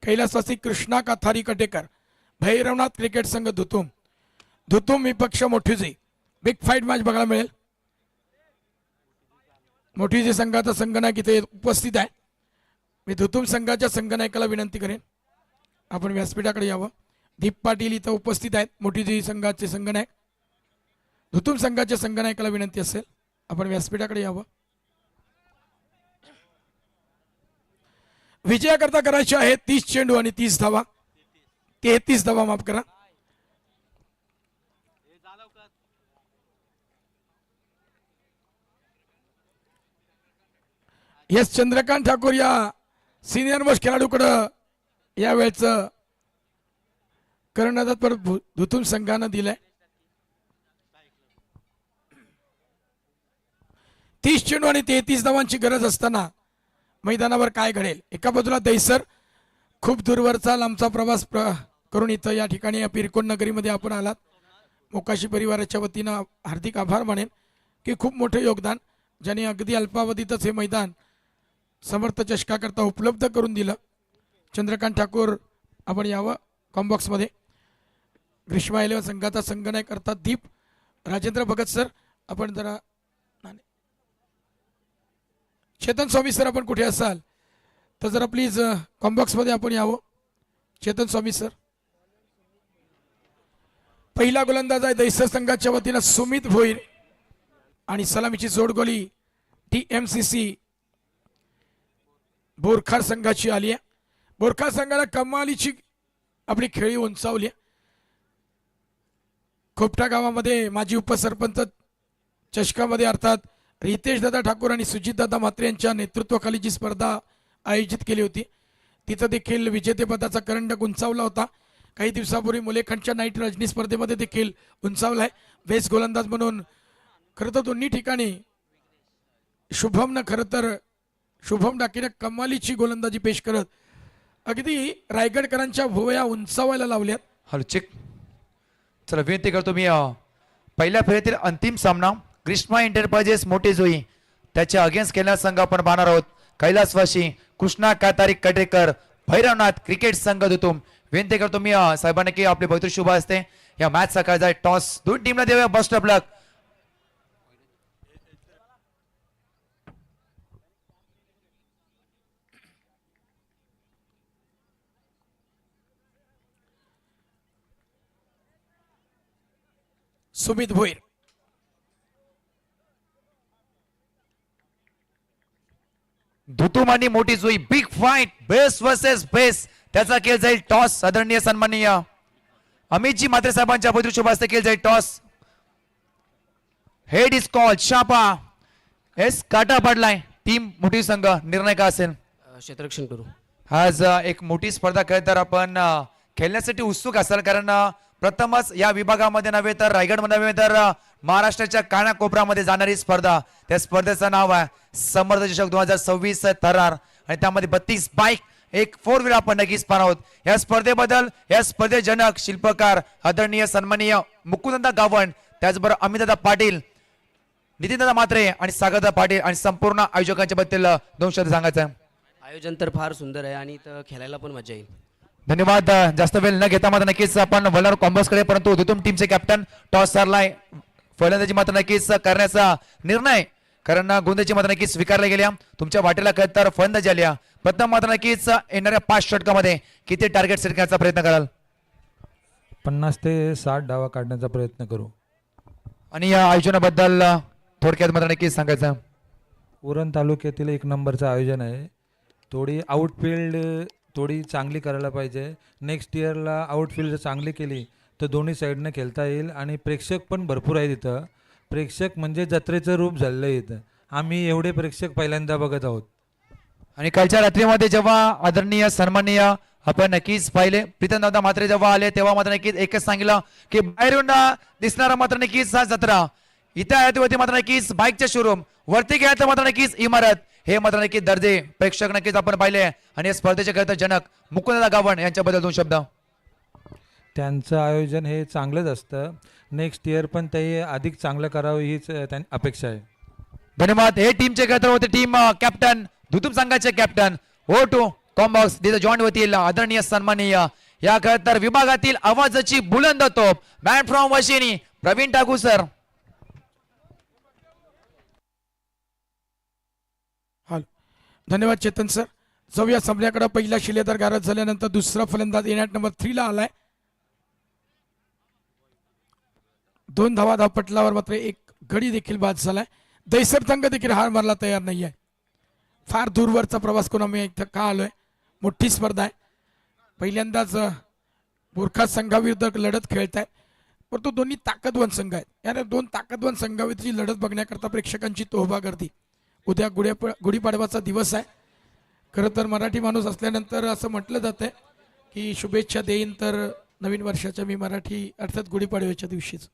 कैलासवासी कृष्णा काथारी कटेकर, भैरवनाथ क्रिकेट संघ धुतुम, धुतुम विपक्ष मोठीजी. बिग फाईट मॅच बघायला मिळेल. मोठीजी संघाचा संघनायक इथे उपस्थित आहे. मी धुतुम संघाच्या संघनायकाला विनंती करेन आपण व्यासपीठाकडे यावं. दीप पाटील इथं उपस्थित आहेत, मोठीजी संघाचे संघनायक. धुतुम संघाच्या संघनायकाला विनंती असेल आपण व्यासपीठाकडे यावं. विजयाकरता करायचे आहे 30 चेंडू आणि 30 धावा. 33 धावा माफ करा. यस चंद्रकांत ठाकूर या सिनियर मोस्ट खेळाडूकडं या वेळचं कर्णधार पर धुतुम संघानं दिलंय. 30 चेंडू आणि 33 धावांची गरज असताना मैदानावर काय घडेल. एका बाजूला दैसर खूप दूरवरचा लांबचा प्रवास करून इथं या ठिकाणी या पिरकोन नगरीमध्ये आपण आलात. मोकाशी परिवाराच्या वतीनं हार्दिक आभार मानेन की खूप मोठे योगदान ज्यांनी अगदी अल्पावधीतच हे मैदान समर्थ चषकाकरता उपलब्ध करून दिलं. चंद्रकांत ठाकूर आपण यावं कॉम्बॉक्समध्ये. ग्रीष्मा एलेवन संघाचा संघनायक करतात दीप. राजेंद्र भगत सर आपण जरा चेतन स्वामी सर आपण कुठे असाल तर जरा प्लीज कॉम्बॉक्समध्ये आपण यावं. चेतन स्वामी सर. पहिला गोलंदाज आहे दैसर संघाच्या वतीनं सुमित भोईर आणि सलामीची जोडगोली TMCC बोरखार संघाची आली आहे. बोरखार संघाला कमालीची आपली खेळी उंचावली आहे. खोपटा गावामध्ये माजी उपसरपंच चषकामध्ये अर्थात रितेश दादा ठाकूर आणि सुजित दादा म्हात्रे यांच्या नेतृत्वाखाली जी स्पर्धा आयोजित केली होती तिथं देखील विजेतेपदाचा करंडक उंचावला होता. काही दिवसापूर्वी मुलेखंडच्या नाईट रजनी स्पर्धेमध्ये देखील उंचावला आहे. बेस्ट गोलंदाज म्हणून खरं तर दोन्ही ठिकाणी शुभम डाकीने कमालीची गोलंदाजी पेश करत अगदी रायगडकरांच्या भुवया उंचावायला लावल्यात. Hello check. चला विनंती करतो मी पहिल्या फेरीतील अंतिम सामना ग्रीष्मा एंटरप्राइजेस मोठे जोई त्याच्या अगेन्स्ट खेळण्याचा संघ आपण पाहणार आहोत. कैलासवासी कृष्णा कातारी कटेकर भैरवनाथ क्रिकेट संघ दुतुम. विनंती करतो मी साहेबांना की आपले पवित्र शुभ असते या मॅच सकाळचा टॉस दोन टीमला देऊया. Best of luck. Sumit Bhoir. Dhutum आणि मोठी Jui big fight best versus best त्याचा खेळ जाईल टॉस. आदरणीय सन्माननीय अमितजी म्हात्रे साहेबांच्या पवित्र शुभ हस्ते खेळ जाईल टॉस. हेड इज कॉल शापा एस काटा पडलाय. टीम मोठी संघ निर्णय का असेल क्षेत्ररक्षण करू. आज एक मोठी स्पर्धा खेळ तर आपण खेळण्यासाठी उत्सुक असाल कारण प्रथमच या विभागामध्ये नव्हे तर रायगडमध्ये नव्हे तर महाराष्ट्राच्या कानाकोपऱ्यामध्ये जाणारी स्पर्धा. त्या स्पर्धेचं नाव आहे समर्थ चषक 2026 थरार आणि त्यामध्ये 32 बाईक एक 4 व्हीलर आपण नक्कीच पाहणार आहोत. या स्पर्धेबद्दल या स्पर्धेजनक शिल्पकार आदरणीय सन्माननीय मुकुंददा गावण त्याचबरोबर अमितदादा पाटील नितीनदादा म्हात्रे आणि सागरदादा पाटील आणि संपूर्ण आयोजकांच्या बद्दल 2 शब्द सांगायचं. आयोजन तर फार सुंदर आहे आणि इथं खेळायला पण मजा येईल. धन्यवाद. जास्त वेळ न घेता मात्र नक्कीच आपण वळणार कॉम्बॉक्सकडे परंतु दुतुम टीमचे कॅप्टन टॉस सरलाय. फलंदाजी मात्र नक्कीच करण्याचा निर्णय कारण गोंधळची मात्र नक्कीच स्वीकारल्या गेल्या. तुमच्या वाटेला कळत तर फलंदाजी आल्या. प्रथम मात्र नक्कीच येणाऱ्या 5 षटकामध्ये किती टार्गेट सेट करण्याचा प्रयत्न कराल 50 ते 60 डावा काढण्याचा प्रयत्न करू. आणि या आयोजनाबद्दल थोडक्यात मात्र नक्कीच सांगायचं. उरण तालुक्यातील 1 नंबरचं आयोजन आहे. थोडी आउटफील्ड थोडी चांगली करायला पाहिजे. नेक्स्ट इयरला आउटफील्ड चांगली केली तर दोन्ही साईडनं खेळता येईल आणि प्रेक्षक पण भरपूर आहेत इथं. प्रेक्षक म्हणजे जत्रेचं रूप झालेलं आहे इथं. आम्ही एवढे प्रेक्षक पहिल्यांदा बघत आहोत. आणि कालच्या रात्रीमध्ये जेव्हा आदरणीय सन्माननीय आपण नक्कीच पाहिले प्रीतमदादा म्हात्रे जेव्हा आले तेव्हा मात्र नक्कीच एकच सांगितलं की बाहेरून दिसणारा मात्र नक्कीच हा जत्रा. इथे आहे मात्र नक्कीच बाईकचे शोरूम वरती गेला तर मात्र नक्कीच इमारत. हे मात्र नक्कीच दर्जे प्रेक्षक नक्कीच आपण पाहिले आणि या स्पर्धेचे खरं जनक मुकुंददा गावण यांच्याबद्दल 2 शब्द. त्यांचं आयोजन हे चांगलंच असतं. नेक्स्ट इयर पण ते अधिक चांगलं करावं हीच त्यांची अपेक्षा आहे. धन्यवाद. हे टीमचे खरं होते टीम कॅप्टन धुतुम संघाचे कॅप्टन ओ टू कॉम्बॉक्स दिस जॉईंट होतील आदरणीय सन्माननीय या खरं तर विभागातील आवाजाची बुलंद तोप man from Vashini Pravin Thakur sir. धन्यवाद चेतन सर. जाऊया सामन्याकडे. पहिला शिलेदार गारद झाल्यानंतर दुसरा फलंदाज येण्यात नंबर 3 ला आलाय. 2 धावा धावपटलावर मात्र एक गडी देखील बाद झालाय. दैसर संघ देखील हार मारला तयार नाही आहे. फार दूरवरचा प्रवास करून आम्ही इथं का आलोय. मोठी स्पर्धा आहे. पहिल्यांदाच बोरखा संघाविरुद्ध लढत खेळत आहे परंतु दोन्ही ताकदवान संघ आहेत. याने 2 ताकदवान संघाविरुद्धची लढत बघण्याकरता प्रेक्षकांची तोहफा गर्दी. उद्या गुढीपाडवाचा दिवस आहे. खरं तर मराठी माणूस असल्यानंतर असं म्हटलं जातं की शुभेच्छा देईन तर नवीन वर्षाच्या मी मराठी अर्थात गुढीपाडव्याच्या दिवशीच.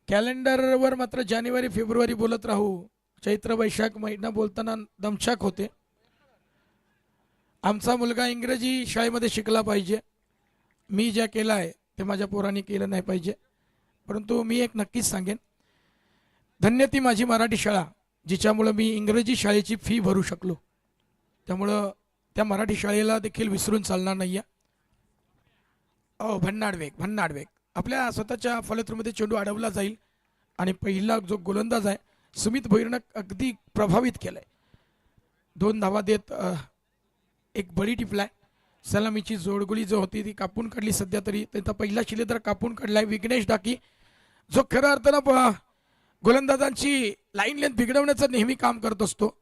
कॅलेंडरवर मात्र जानेवारी फेब्रुवारी बोलत राहू. चैत्र वैशाख महिना बोलताना दमछाक होते. आमचा मुलगा इंग्रजी शाळेमध्ये शिकला पाहिजे. मी ज्या केलं आहे ते माझ्या पोरांनी केलं नाही पाहिजे. परंतु मी एक नक्कीच सांगेन, धन्य ती माझी मराठी शाळा जिच्यामुळं मी इंग्रजी शाळेची फी भरू शकलो. त्यामुळं त्या मराठी शाळेला देखील विसरून चालणार नाही आहे. भन्नाड वेग आपल्या स्वतःच्या फलत्रूमध्ये चेंडू अडवला जाईल आणि पहिला जो गोलंदाज आहे सुमित भोईरनं अगदी प्रभावित केलाय. 2 धावा देत एक बळी टिपलाय. सलामीची जोडगोळी जो होती ती कापून काढली. सध्या तरी त्यांचा पहिला शिलेदार कापून काढलाय विघ्नेश डाकी, जो खऱ्या अर्थानं गोलंदाजांची लाईन लेंथ बिघडवण्याचं नेहमी काम करत असतो.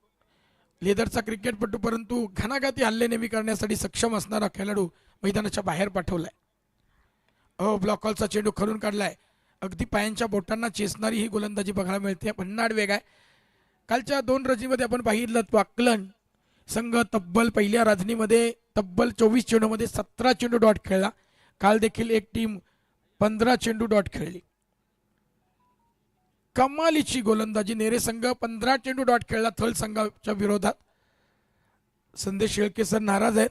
लेदरचा क्रिकेटपटू, परंतु घणाघाती हल्ले नेहमी करण्यासाठी सक्षम असणारा खेळाडू मैदानाच्या बाहेर पाठवलाय. ब्लॉक कॉलचा चेंडू खरून काढलाय. अगदी पायांच्या बोटांना चेसणारी ही गोलंदाजी बघायला मिळते. भन्नाड वेग आहे. कालच्या 2 रजनीमध्ये आपण पाहिलं वाकलन संघ तब्बल पहिल्या राजनीमध्ये तब्बल 24 चेंडूमध्ये 17 चेंडू डॉट खेळला. काल देखील एक टीम 15 चेंडू डॉट खेळली. कमालीची गोलंदाजी. नेरे संघ 15 चेंडू डॉट खेळला थळ संघाच्या विरोधात. संदेश शेळके सर नाराज आहेत,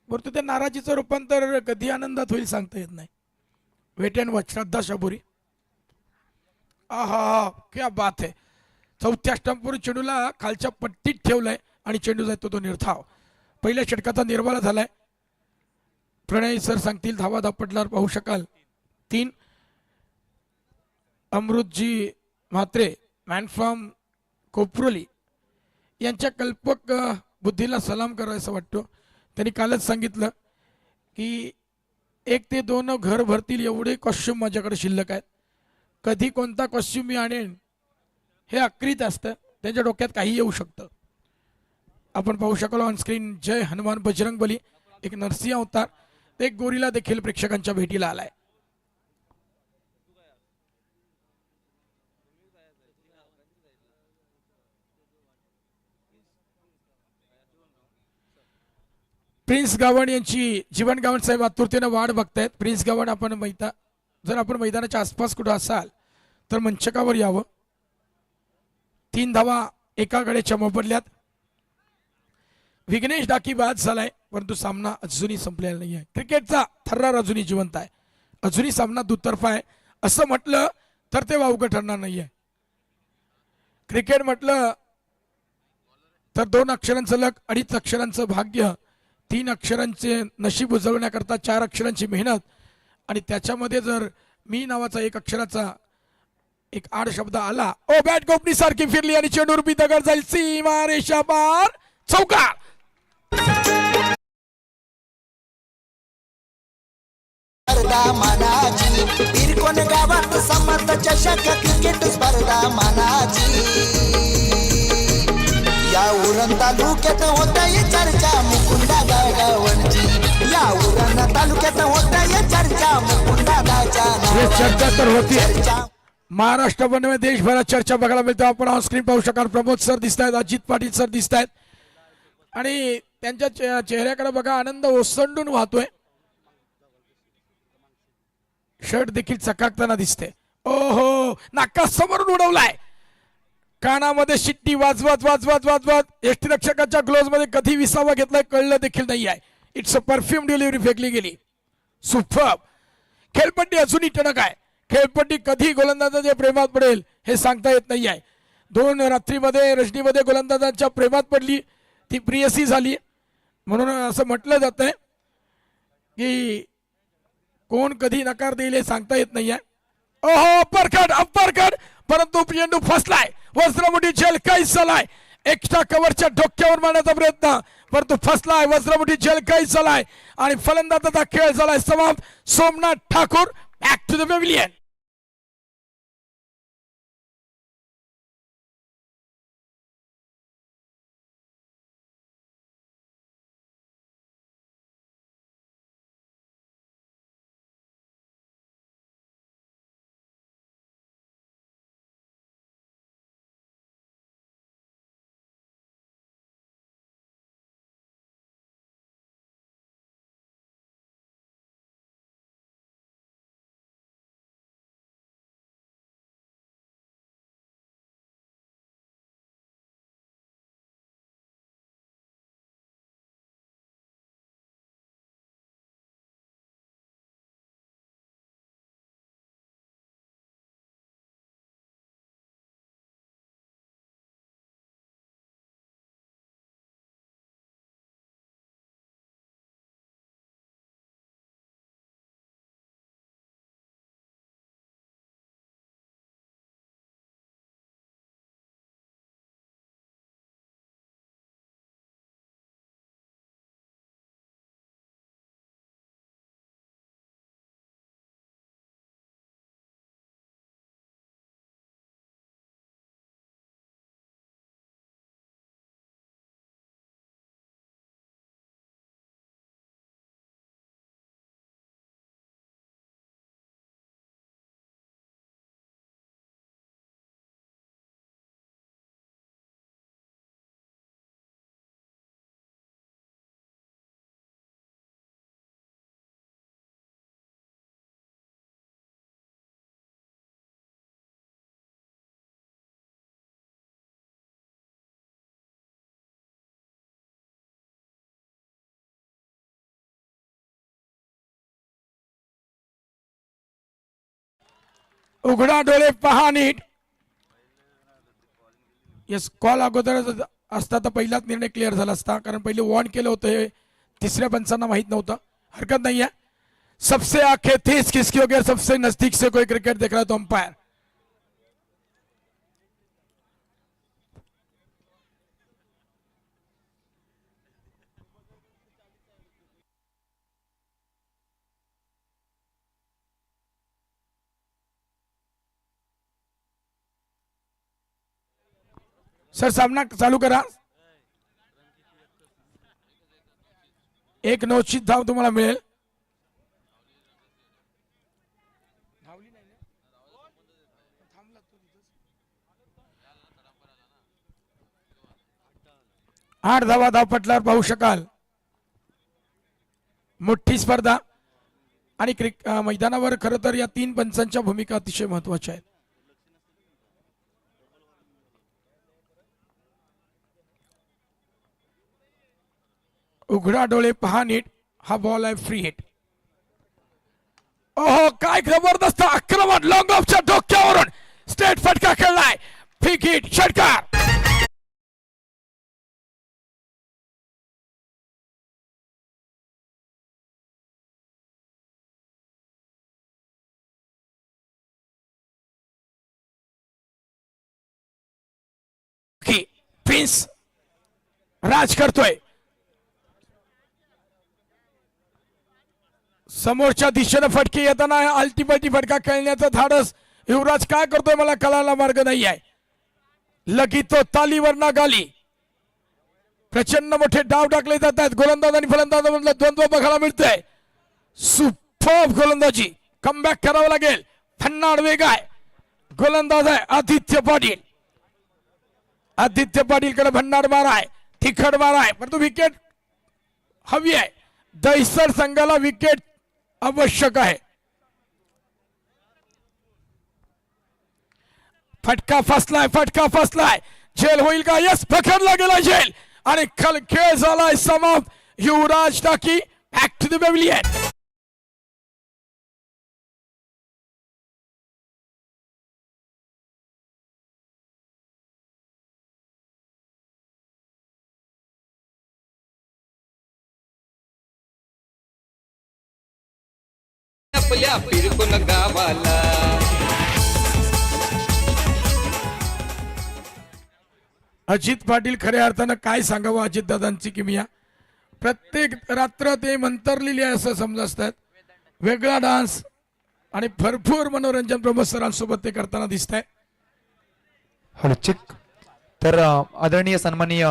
परंतु त्या नाराजीचं रूपांतर कधी आनंदात होईल सांगता येत नाही. Wait and watch. Shraddha Shaburi, आहा क्या बात है. 4थ्या स्टंपवर चेंडूला खालच्या पट्टीत ठेवलाय आणि चेंडू जातो तो निर्धाव. पहिल्या षटकाचा निर्वाळा झालाय. प्रणय सर सांगतील धावा धापटल्यावर पाहू शकाल. 3 अमृतजी म्हात्रे मॅन फ्रॉम कोपरोली यांच्या कल्पक बुद्धीला सलाम करायचं वाटतो. त्यांनी कालच सांगितलं की 1 ते 2 घर भरतील एवढे कॉस्ट्युम माझ्याकडे शिल्लक आहेत. कधी कोणता कॉस्ट्युम मी आणेन हे अक्रीत असतं. त्यांच्या डोक्यात काही येऊ शकतं. आपण पाहू शकलो ऑनस्क्रीन जय हनुमान बजरंग बली, एक नरसिंह अवतार, एक गोरिला देखील प्रेक्षकांच्या भेटीला आलाय. प्रिन्स गावण यांची जीवन गावण साहेब आतुरतेनं वाट बघतायत. प्रिन्स गावण जर आपण मैदानाच्या आसपास कुठं असाल तर मंचकावर यावं. 3 धावा एका गड्याच्या मोबदल्यात. विघ्नेश डाकी बाद झालाय, परंतु सामना अजूनही संपलेला नाही आहे. क्रिकेटचा थर्रार अजूनही जिवंत आहे. अजूनही सामना दुतर्फा आहे असं म्हटलं तर ते वावगं ठरणार नाही आहे. क्रिकेट म्हटलं तर 2 अक्षरांचं लक, 2.5 अक्षरांचं भाग्य, 3 अक्षरांचे नशीब उजळण्याकरता 4 अक्षरांची मेहनत आणि त्याच्यामध्ये जर मी नावाचा 1 अक्षराचा एक आड शब्द आला. बॅट गोपनी सारखी फिरली आणि चेंडू रुपी दगड जाईल सीमा रेषा पार. चौकार. स्पर्धा मानाची बिरकोन गावात समर्थ चषक क्रिकेट स्पर्धा मानाची. या उरण तालुक्यात होतय चर्चा मुकुंदा गावणची. या उरण तालुक्यात होतय चर्चा मुकुंदा चर्चा तर होती. महाराष्ट्र बनवे देशभरात चर्चा बघायला मिळते. आपण ऑन स्क्रीन पाहू शकाल. प्रमोद सर दिसत आहेत, अजित पाटील सर दिसत आहेत आणि त्यांच्या चेहऱ्याकडे बघा आनंद ओसंडून वाहतोय. शर्ट देखील चकाकताना दिसते. ओहो, नाका समोरून उडवलाय. कानामध्ये शिट्टी वाजवत वाजवत वाजवत यष्टीरक्षकाच्या ग्लोव्ह मध्ये कधी विसावा घेतलाय कळलं देखील नाही आहे. इट्स अ परफ्यूम डिलिव्हरी फेकली गेली. सुपर्ब. खेळपट्टी अजूनही टणक आहे. खेळपट्टी कधी गोलंदाजाच्या प्रेमात पडेल हे सांगता येत नाही आहे. 2 रात्रीमध्ये रजनीमध्ये गोलंदाजांच्या प्रेमात पडली, ती प्रियसी झाली. म्हणून असं म्हटलं जातंय की कोण कधी नकार देईल हे सांगता येत नाही आहे. ओहो, अप्परकट, परंतु चेंडू फसलाय. वज्रमुठी झेल काहीच झालाय. एक्स्ट्रा कव्हरच्या डोक्यावर मारण्याचा प्रयत्न, परंतु फसलाय. वज्रमुठी झेल काहीच झालाय आणि फलंदाजाचा खेळ झालाय समाप्त. Somnath Thakur back to the pavilion. उघडा डोळे पहा नीट. येस, कॉल अगोदर असता तर पहिलाच निर्णय क्लिअर झाला असता, कारण पहिले वॉर्न केलं होतं, हे तिसऱ्या पंचांना माहित नव्हतं. हरकत नहीं है. सबसे आंखें तेज किसकी हो गया, सबसे नजदीक से कोई क्रिकेट देख रहा है तो अंपायर. सर सामना चालू करा. एक निश्चित धाव तुम्हाला मिळेल. आठ धावा धावपटलावर पाहू शकाल. मोठी स्पर्धा आणि मैदानावर खरं तर या तीन पंचांच्या भूमिका अतिशय महत्वाच्या आहेत. उघडा डोळे पहा नीट. हा बॉल आहे फ्री हिट. ओहो, काय जबरदस्त आक्रमण. लॉंग ऑफच्या डोक्यावरून स्ट्रेट फटका खेळलाय. फ्री हिट, षटकार. प्रिन्स राज करतोय. समोरच्या दिशेने फटके येताना अल्टिमेटली फटका खेळण्याचं धाडस युवराज काय करतोय मला कळायला मार्ग नाही आहे. लगी तो तालीवर ना गाली. प्रचंड मोठे डाव टाकले जात आहेत. गोलंदाज आणि फलंदाजामधलं द्वंद्व बघायला मिळतंय. सुपर्ब गोलंदाजी. कमबॅक करावं लागेल. फन्नाड वेग आहे. गोलंदाज आहे आदित्य पाटील. आदित्य पाटील कडे भन्नाड मार आहे, तिखट मार आहे, परंतु विकेट हवी आहे. दहिसर संघाला विकेट आवश्यक आहे. फटका फसलाय. झेल होईल का? यस, पकडला गेला झेल आणि खेळ झालाय समाप्त. युवराज टाकी बॅक टू द पॅव्हिलियन. आपल्या फिरकून गावाला. अजित पाटील खऱ्या अर्थानं काय सांगावं अजित दादांची किमिया. प्रत्येक रात्र ते मंतरलेली आहे असं समजतात. वेगळा डान्स आणि भरपूर मनोरंजन प्रमोद सरांसोबत ते करताना दिसत आहे. Hello check. तर आदरणीय सन्माननीय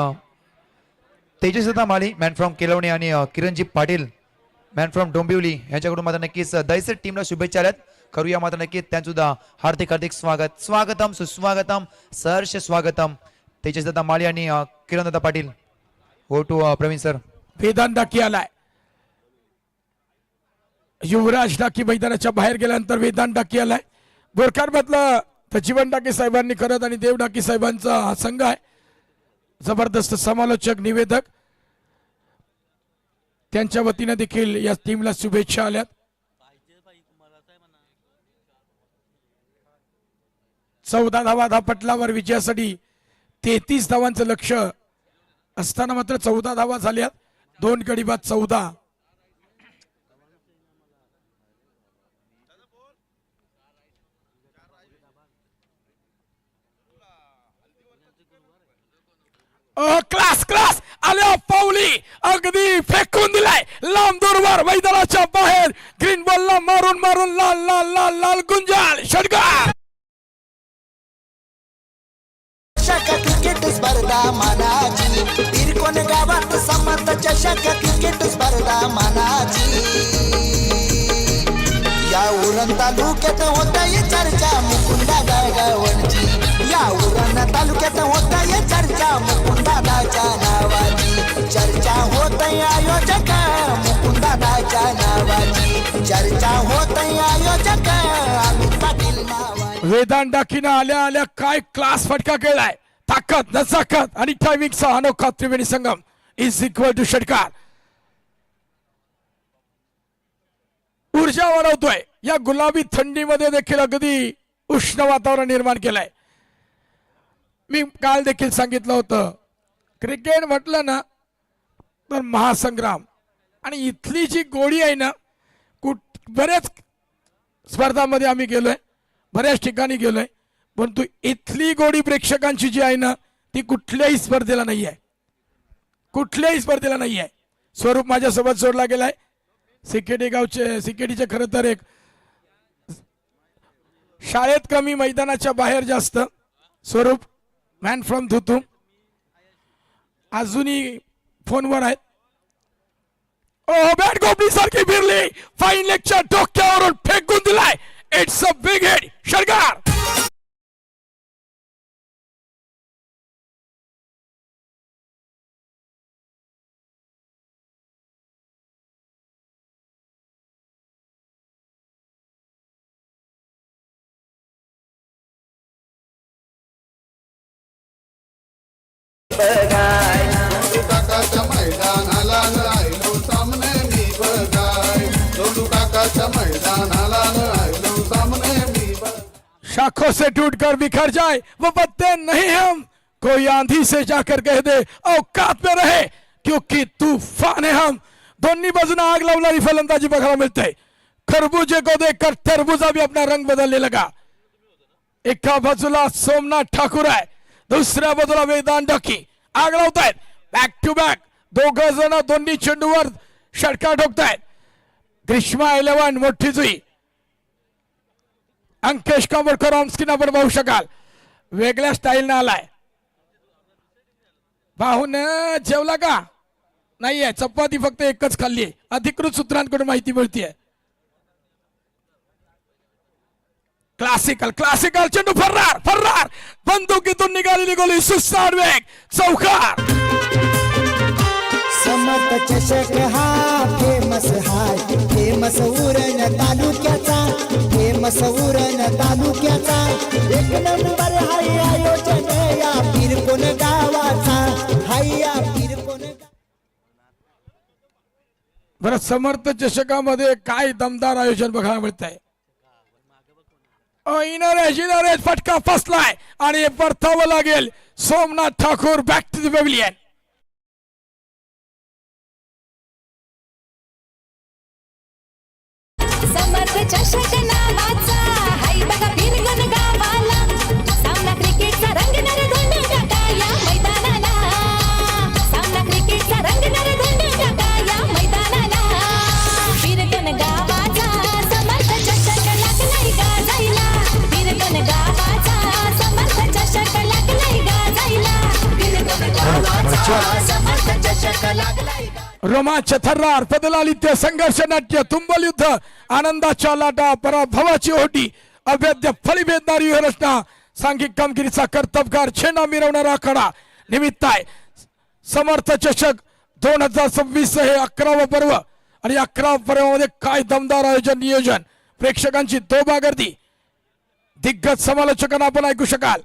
तेजस्विता माळी मॅन फ्रॉम केलवणे आणि किरणजी पाटील मॅन फ्रॉम डोंबिवली यांच्याकडून मात्र नक्कीच दहिसर टीमला शुभेच्छा आहेत. करूया मात्र नक्कीच त्यांचुद्धा हार्दिक स्वागतम सुस्वागतम सहर्ष स्वागतम. तेजस्विता माळी आणि किरणदादा पाटील. हो टू प्रवीण सर. वेदांत डाकी आलाय. युवराज डाकी मैदानाच्या बाहेर गेल्यानंतर वेदांत डाकी आलाय. बोरकार मधलं तर जीवन डाके साहेबांनी करत आणि देव डाकी साहेबांचा हा संघ आहे. जबरदस्त समालोचक निवेदक त्यांच्या वतीने देखील या टीमला शुभेच्छा आल्यात. 14 धावा धापटलावर विजयासाठी 33 धावांचं लक्ष असताना मात्र 14 धावा झाल्यात. 2 गडी बाद 14. क्लास आल्या पावली अगदी फेकून दिलाय लांब दूरवर मैदानाच्या बाहेर. ग्रीन बॉलला मारून लाल लाल लाल लाल गुंजाल षटकार. चषक क्रिकेट स्पर्धा मानाची तिरकोण गावात समर्थ चषक क्रिकेट स्पर्धा मानाची. या उरण तालुक्यात होतय चर्चा मुकुंदा गावणची. या उरण तालुक्यात होतय चर्चा मुकुंदाच्या नावाची. चर्चा होतय आयोजक मुकुंदाच्या नावाची. चर्चा होतय आयोजक अमित पाटील नावाची. वेदांत डाकीनं आल्या काय क्लास फटका केलाय. ताकद नजाकत आणि टायमिंगचा अनोखा Triveni Sangam is equal to षटकार. ऊर्जा वाढवतोय. या गुलाबी थंडीमध्ये देखील अगदी उष्ण वातावरण निर्माण केलंय. मी काल देखील सांगितलं होतं, क्रिकेट म्हटलं ना तर महासंग्राम, आणि इथली जी गोडी आहे ना, बऱ्याच स्पर्धांमध्ये आम्ही गेलोय, बऱ्याच ठिकाणी गेलोय, परंतु इथली गोडी प्रेक्षकांची जी आहे ना ती कुठल्याही स्पर्धेला नाही आहे, कुठल्याही स्पर्धेला नाही आहे. स्वरूप माझ्यासोबत सोडला गेलाय. सिकेडी गावचे, सिकेडीचे खरं तर एक शाळेत कमी मैदानाच्या बाहेर जास्त. स्वरूप मॅन फ्रॉम धुतू अजूनही फोनवर आहेत. ओ बॅट गोपी सारखी फिरली, फाईन लेगच्या डोक्यावरून फेकून दिलाय. It's a big hit. शर्गार काकाच्या मैदानाला राहिलो सामने मी बघाय. दोनू काकाच्या मैदानाला राहिलो सामने मी बघाय. शाखों से टूटकर बिखर जाए वो पत्ते नहीं हम, कोई आंधी से जाकर कह दे औकात में रहे क्योंकि तूफान है हम. दोन्ही बाजूने आग लावणारी फलंदाजी बघायला मिळते. खरबूजे को देखकर तरबूजा भी अपना रंग बदलने लगा. एका बाजूला सोमनाथ ठाकूर आहे, दुसऱ्या बाजूला वेदांत डकी आग लावतायत. बॅक टू बॅक दोघ जण दोन्ही चेंडूवर षटकार ठोकतायत. ग्रीष्मा 11 मोठी जुई. अंकेश कांबळकर ऑन स्क्रीन आपण पाहू शकाल, वेगळ्या स्टाईलनं आलाय. पाहून जेवला का नाहीये, चपाती फक्त एकच खाल्ली. अधिकृत सूत्रांकडून माहिती मिळतीये. क्लासिकल क्लासिकल चेंडू फर्रार फर्रार, बंदुकीतून निघालेली गोळी सुसाट वेग, चौकार. समर्थ चषक हा फेमस हाय, फेमस उरण तालुक्याचा, फेमस उरण तालुक्याचा. एक नंबर हाय आयोजन या पिरकोन गावाचा, हाय या पिरकोन. बरं, समर्थ चषकामध्ये काय दमदार आयोजन बघायला मिळत आहे. इनरेज फटका फसलाय आणि परतावं लागेल. Somnath Thakur back to the pavilion. Samarth चषक नावाचा हाय बघा बिरगुन गावाला. सामना क्रिकेटचा रंगणार धुंड टाका या मैदानाला. सामना क्रिकेटचा रंगणार धुंड टाका या मैदानाला. बिरगुन गावाचा समर्थ चषक लागलाय गाजायला. बिरगुन गावाचा समर्थ चषक लागलाय गाजायला. बिरगुन गावाचा समर्थ चषक लागलाय. रोमांच थर्रार, पदलालित्य, संघर्ष नाट्य, तुंबल युद्ध, आनंदाच्या लाटा, पराभवाची ओटी, अभेद्य फळी भेदणारी रचना, सांघिक कामगिरीचा कर्तबगार, झेंडा मिरवणारा आखाडा निमित्त आहे. समर्थ चषक 2026 हे 11वं पर्व, आणि 11व्या पर्वामध्ये काय दमदार आयोजन नियोजन, प्रेक्षकांची तोबा गर्दी. दिग्गज समालोचकांना आपण ऐकू शकाल.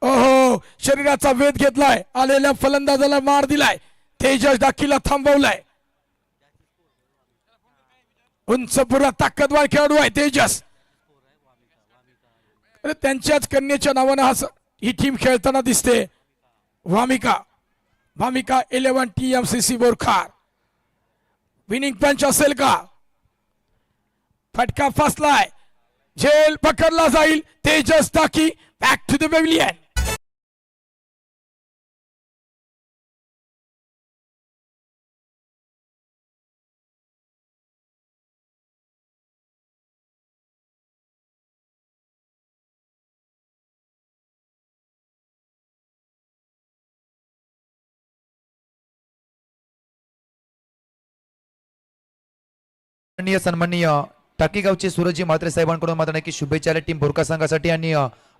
ओहो, शरीराचा वेध घेतलाय, आलेल्या फलंदाजाला मार दिलाय, तेजस डाकीला थांबवलाय. उंच पुरा ताकदवार खेळाडू आहे तेजस. त्यांच्याच कन्येच्या नावानं ही टीम खेळताना दिसते. वामिका 11 TMCC बोरखार. विनिंग पंच असेल का? फटका फसलाय, झेल पकडला जाईल. Tejas Daki back to the pavilion. सन्माननीय टाकीगावचे सूरजजी म्हात्रे साहेबांकडून मात्र नक्की शुभेच्छा आहेत टीम बोरका संघासाठी. आणि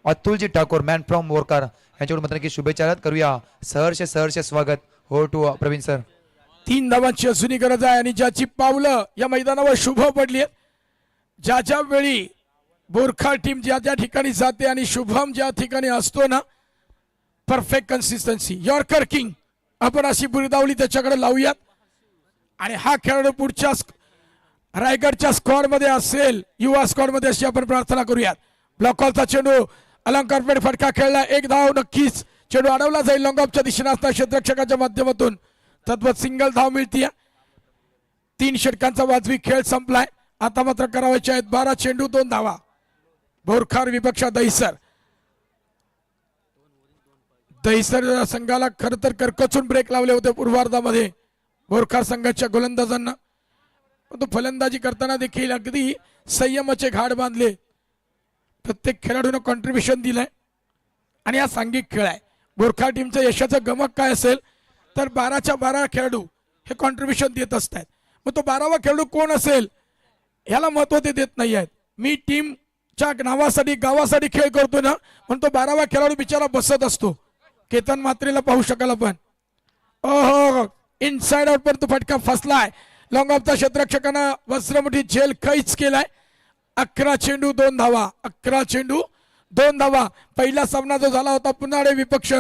अतुलजी ठाकूर मॅन फ्रॉम बोरकार यांच्याकडून मात्र नक्की शुभेच्छा आहेत. करूया सहर्ष स्वागत. हो टू प्रवीण सर. 3 धावांची अजूनही गरज आहे, आणि ज्याची पावलं या मैदानावर शुभ पडली आहेत, ज्या वेळी बोरखा टीम ज्या ठिकाणी जाते आणि शुभम ज्या ठिकाणी असतो ना, परफेक्ट कन्सिस्टन्सी, यॉर्कर किंग आपण अशी बुरदावली त्याच्याकडे लावूयात. आणि हा खेळाडू पुढच्या रायगडच्या स्क्वॉड मध्ये असेल, युवा स्क्वॉड मध्ये, अशी आपण प्रार्थना करूयात. ब्लॉकॉलचा चेंडू अलंकारपेठ फटका खेळला, एक धाव नक्कीच. चेंडू अडवला जाईल लॉंग ऑफच्या दिशेने असता क्षेत्ररक्षकाच्या माध्यमातून. तद्वत सिंगल धाव मिळतीये. 3 षटकांचा वाजवी खेळ संपलाय. आता मात्र करावायचे आहेत 12 चेंडू 2 धावा. बोरखार विपक्ष दहिसर. दहिसर संघाला खर तर करकचून ब्रेक लावले होते पूर्वार्धामध्ये बोरखार संघाच्या गोलंदाजांना, परंतु फलंदाजी करताना देखील अगदी संयमाचे घाट बांधले. प्रत्येक खेळाडूने कॉन्ट्रीब्युशन दिलंय आणि हा सांघिक खेळ आहे. बोरखार टीमच्या यशाचं गमक काय असेल तर 12च्या 12 खेळाडू हे कॉन्ट्रीब्युशन देत असतात. मग तो 12वा खेळाडू कोण असेल ह्याला महत्व ते देत नाही आहेत. मी टीमच्या नावासाठी गावासाठी खेळ करतो ना म्हणून तो 12वा खेळाडू बिचारा बसत असतो. केतन मात्रेला पाहू शकाल आपण. ओहो इनसाइड आउट पण तो फटका फसलाय. लॉंग ऑफचा क्षेत्ररक्षकानं वस्त्रमुठीत झेल कैच केलाय. 11 चेंडू 2 धावा. 11 चेंडू 2 धावा. पहिला सामना जो झाला होता पुन्हाडे विपक्ष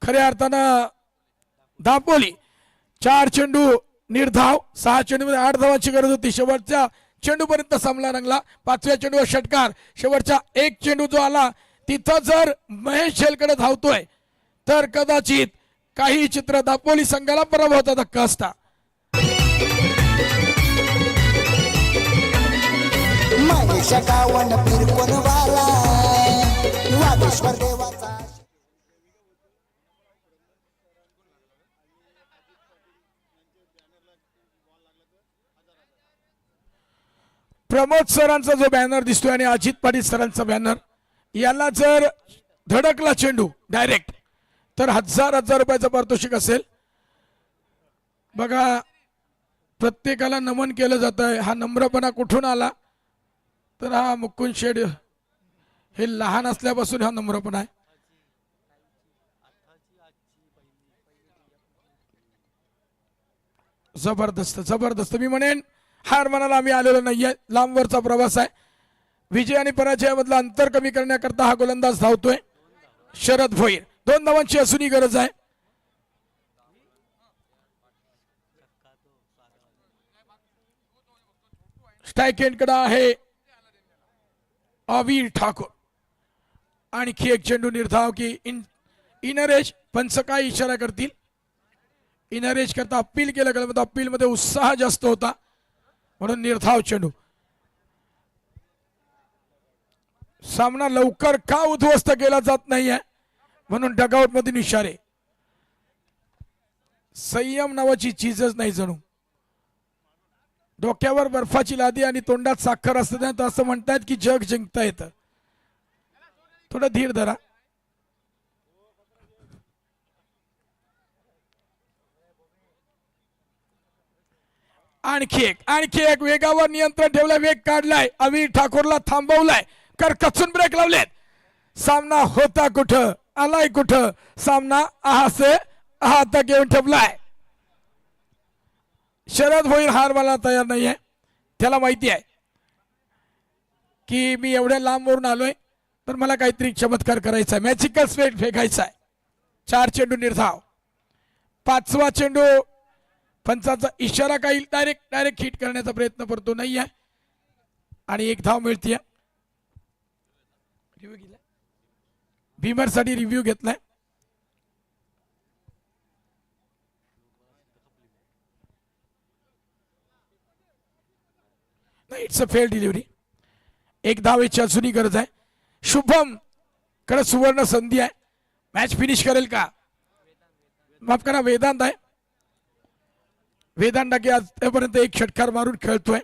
खऱ्या अर्थानं दापोली 4 चेंडू निर्धाव. 6 चेंडूमध्ये 8 धावांची गरज होती. शेवटच्या चेंडूपर्यंत सामना रंगला. 5व्या चेंडूवर षटकार. शेवटचा 1 चेंडू जो आला तिथं जर महेश झेलकडे धावतोय तर कदाचित काही चित्र दापोली संघाला पराभवाचा धक्का असता. महेश गावन फिरकोन वाला वागेश्वर देवाचा. प्रमोद सरांचा जो बॅनर दिसतोय आणि अजित पाटील सरांचा बॅनर याला जर धडकला चेंडू डायरेक्ट तर 1000 रुपयाचं पारितोषिक असेल. बघा प्रत्येकाला नमन केलं जात आहे. हा नम्रपणा कुठून आला तर हा मुकुंद शेड हे लहान असल्यापासून हा नम्रपणा आहे. जबरदस्त जबरदस्त. मी म्हणेन हार मनाला आम्ही आलेलो नाहीये. लांबवरचा प्रवास आहे. विजय आणि पराजयामधलं अंतर कमी करण्याकरता हा गोलंदाज धावतोय शरद भोईर. 2 धावांची असूनही गरज आहे. स्ट्राईक एंडकडे आहे अवीर ठाकूर. आणखी एक चेंडू निर्धाव की इनरेज. पंच काय इशारा करतील. इनरेज करता अपील केलं गेलं. अपील मध्ये उत्साह जास्त होता म्हणून निर्धाव चेंडू. सामना लवकर का उद्ध्वस्त केला जात नाहीये म्हणून डगआउट मधून इशारे. संयम नावाची चीजच नाही जणू. डोक्यावर बर्फाची लादी आणि तोंडात साखर असते तर असं म्हणतायत की जग जिंकता येतं. थोडं धीर धरा. आणखी एक वेगावर नियंत्रण ठेवलंय. वेग काढलाय. अवीर ठाकूरला थांबवलाय. करकचून ब्रेक लावलेत. सामना होता कुठं आलाय कुठं. सामना आहासे आहात घेऊन ठेवलाय. शरद भोईर हार मला तयार नाहीये. त्याला माहिती आहे की मी एवढ्या लांबवरून आलोय तर मला काहीतरी चमत्कार करायचा आहे. मॅजिकल स्ट्रेट फेकायचा आहे. 4 चेंडू निर्धाव. 5वा चेंडू पंचाचा इशारा काही डायरेक्ट हिट करण्याचा प्रयत्न करतो नाहीये आणि 1 धाव मिळतीये. भीमर साठी रिव्ह्यू घेतलाय. It's a fail delivery. 1 धावेची अजूनही गरज आहे. शुभम कडे सुवर्ण संधी आहे. मॅच फिनिश करेल का. माफ करा वेदांत आहे. वेदांत की आजपर्यंत 1 षटकार मारून खेळतोय.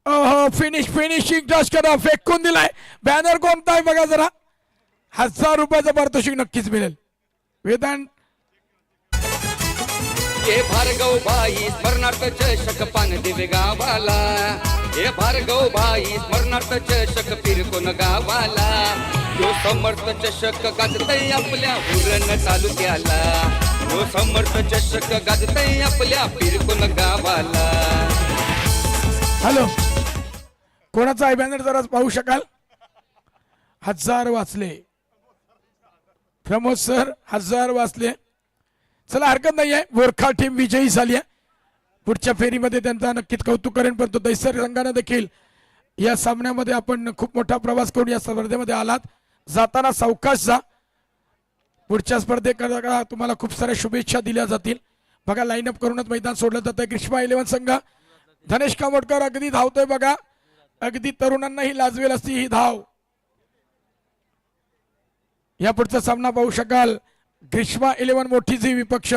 ओहो फिनिशिंग टच करा. फेकून दिलाय. बॅनर कोणता आहे बघा जरा. 1000 रुपयाचं पारितोषिक नक्कीच मिळेल. वेदांत हे भार्गव बाई स्मरणार्थ चषक पान दिवे गावाला. हे भार्गव बाई स्मरणार्थ चषक फिरकोन गावाला. तो समर्थ चषक गाजतय आपल्या उरण तालुक्याला. तो समर्थ चषक गाजतय आपल्या फिरकोन गावाला. हॅलो कोणाचा आहे बॅनर जरा पाहू शकाल. 1000 वाचले. प्रमोद सर 1000 वाचले. चला हरकत नाहीये. बोरखा टीम विजयी झाली आहे. पुढच्या फेरीमध्ये त्यांचा नक्कीच कौतुक करेन. परंतु दैसर संघाने देखील या सामन्यामध्ये आपण खूप मोठा प्रवास करून या स्पर्धेमध्ये आलात. जाताना सावकाश जा. पुढच्या स्पर्धेकरता तुम्हाला खूप साऱ्या शुभेच्छा दिल्या जातील. बघा लाईनअप करूनच मैदान सोडलं जातं. ग्रीष्मा 11 संघ धनेश कामोडकर अगदी धावतोय बघा. अगदी तरुणांनाही लाजवेल असती ही धाव. या पुढचा सामना पाहू शकाल. ग्रीष्मा 11 मोठी जी विपक्ष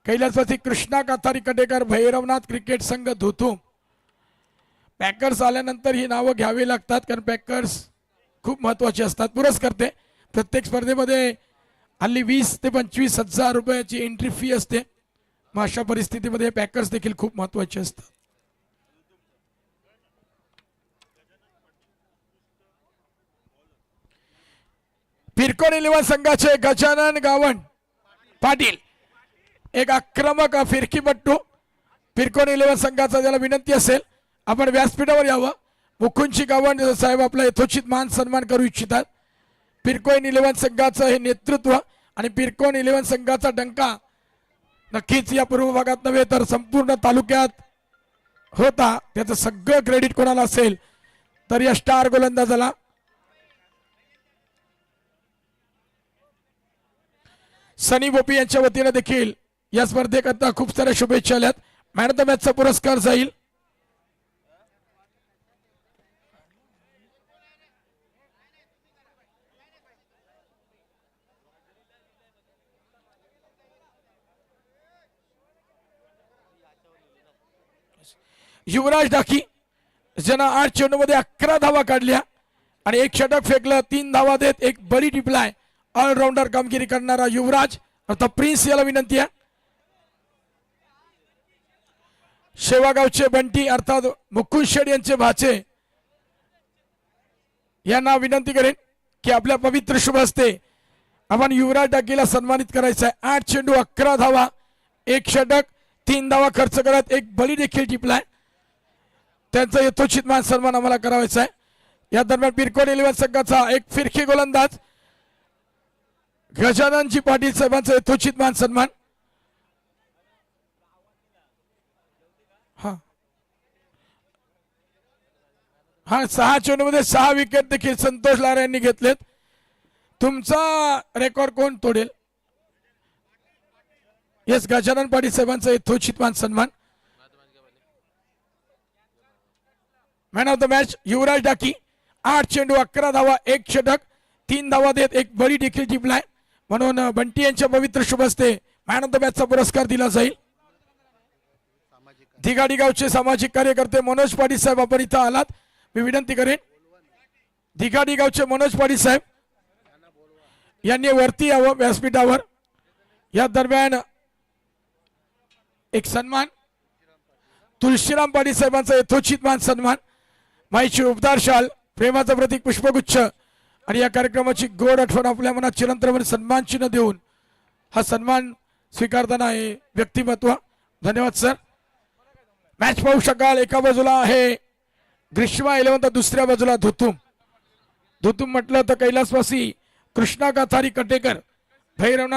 कैलासवासी कृष्णा काथारी कटेकर भैरवनाथ क्रिकेट संघ धोतू. पॅकर्स आल्यानंतर ही नावं घ्यावी लागतात कारण पॅकर्स खूप महत्वाचे असतात. पुरस्कर्ते प्रत्येक स्पर्धेमध्ये हल्ली 20 ते 25 हजार रुपयाची एंट्री फी असते. मग अशा परिस्थितीमध्ये पॅकर्स देखील खूप महत्वाचे असतात. पिरकोन 11 संघाचे गजानन गावण पाटील एक आक्रमक फिरकीपट्टू. पिरकोन 11 संघाचा ज्याला विनंती असेल आपण व्यासपीठावर यावं. मुकुंदजी गावण साहेब आपला यथोचित मान सन्मान करू इच्छितात. पिरकोन 11 संघाचं हे नेतृत्व आणि पिरकोन 11 संघाचा डंका नक्कीच या पूर्व भागात नव्हे तर संपूर्ण तालुक्यात होता. त्याचं सगळं क्रेडिट कोणाला असेल तर या स्टार गोलंदाजाला. सनी बोपी यांच्या वतीने देखील या स्पर्धेकरता खूप साऱ्या शुभेच्छा आल्यात. मॅन ऑफ द मॅचचा पुरस्कार जाईल युवराज डाकी ज्यानं 8 चेंडूमध्ये 11 धावा काढल्या आणि 1 षटक फेकलं. 3 धावा देत एक बळी टिपलाय. ऑलराऊंडर कामगिरी करणारा युवराज अर्थात प्रिन्स याला विनंती आहे. शेवागावचे बंटी अर्थात मुकुंद शेड यांचे भाचे यांना विनंती करेन की आपल्या पवित्र शुभ हस्ते आपण युवराज डाकीला सन्मानित करायचं आहे. 8 चेंडू 11 धावा 1 षटक 3 धावा खर्च करत एक बळी देखील टिपलाय. त्यांचा यथोचित मान सन्मान आम्हाला करावायचा आहे. या दरम्यान पिरकोन 11 संघाचा एक फिरकी गोलंदाज गजाननजी पाटील साहेबांचा यथोचित मान सन्मान. हा 6 चेंडूमध्ये 6 विकेट देखील संतोष लारा यांनी घेतलेत. तुमचा रेकॉर्ड कोण तोडेल? येस गजानन पाटील साहेबांचा यथोचित मान सन्मान. मॅन ऑफ द मॅच युवराज डाकी 8 चेंडू 11 धावा 1 षटक 3 धावा देत एक बळी देखील टिपलाय. म्हणून बंटी यांच्या पवित्र शुभ हस्ते मॅन ऑफ द मॅचचा पुरस्कार दिला जाईल. दिगाडी गावचे सामाजिक कार्यकर्ते मनोज पाटील साहेब आपण इथं आलात. मी विनंती करेन दिगाडी गावचे मनोज पाटील साहेब यांनी वरती यावं व्यासपीठावर. या दरम्यान एक सन्मान तुळशीराम पाटील साहेबांचा यथोचित मान सन्मान. माईची उपदार शाल प्रेमाचं प्रतीक पुष्पगुच्छ आणि या कार्यक्रमाची गोड आठवण आपल्या मनात चिरंतनपणे सन्मान चिन्ह देऊन हा सन्मान स्वीकारताना आहे व्यक्तिमत्व. धन्यवाद सर. मॅच पाहू शकाल. एका बाजूला आहे ग्रीष्मा 11 तर दुसऱ्या बाजूला धोतुम. धोतुम म्हटलं तर कैलासवासी कृष्णा काथारी कटेकर भैरवनाथ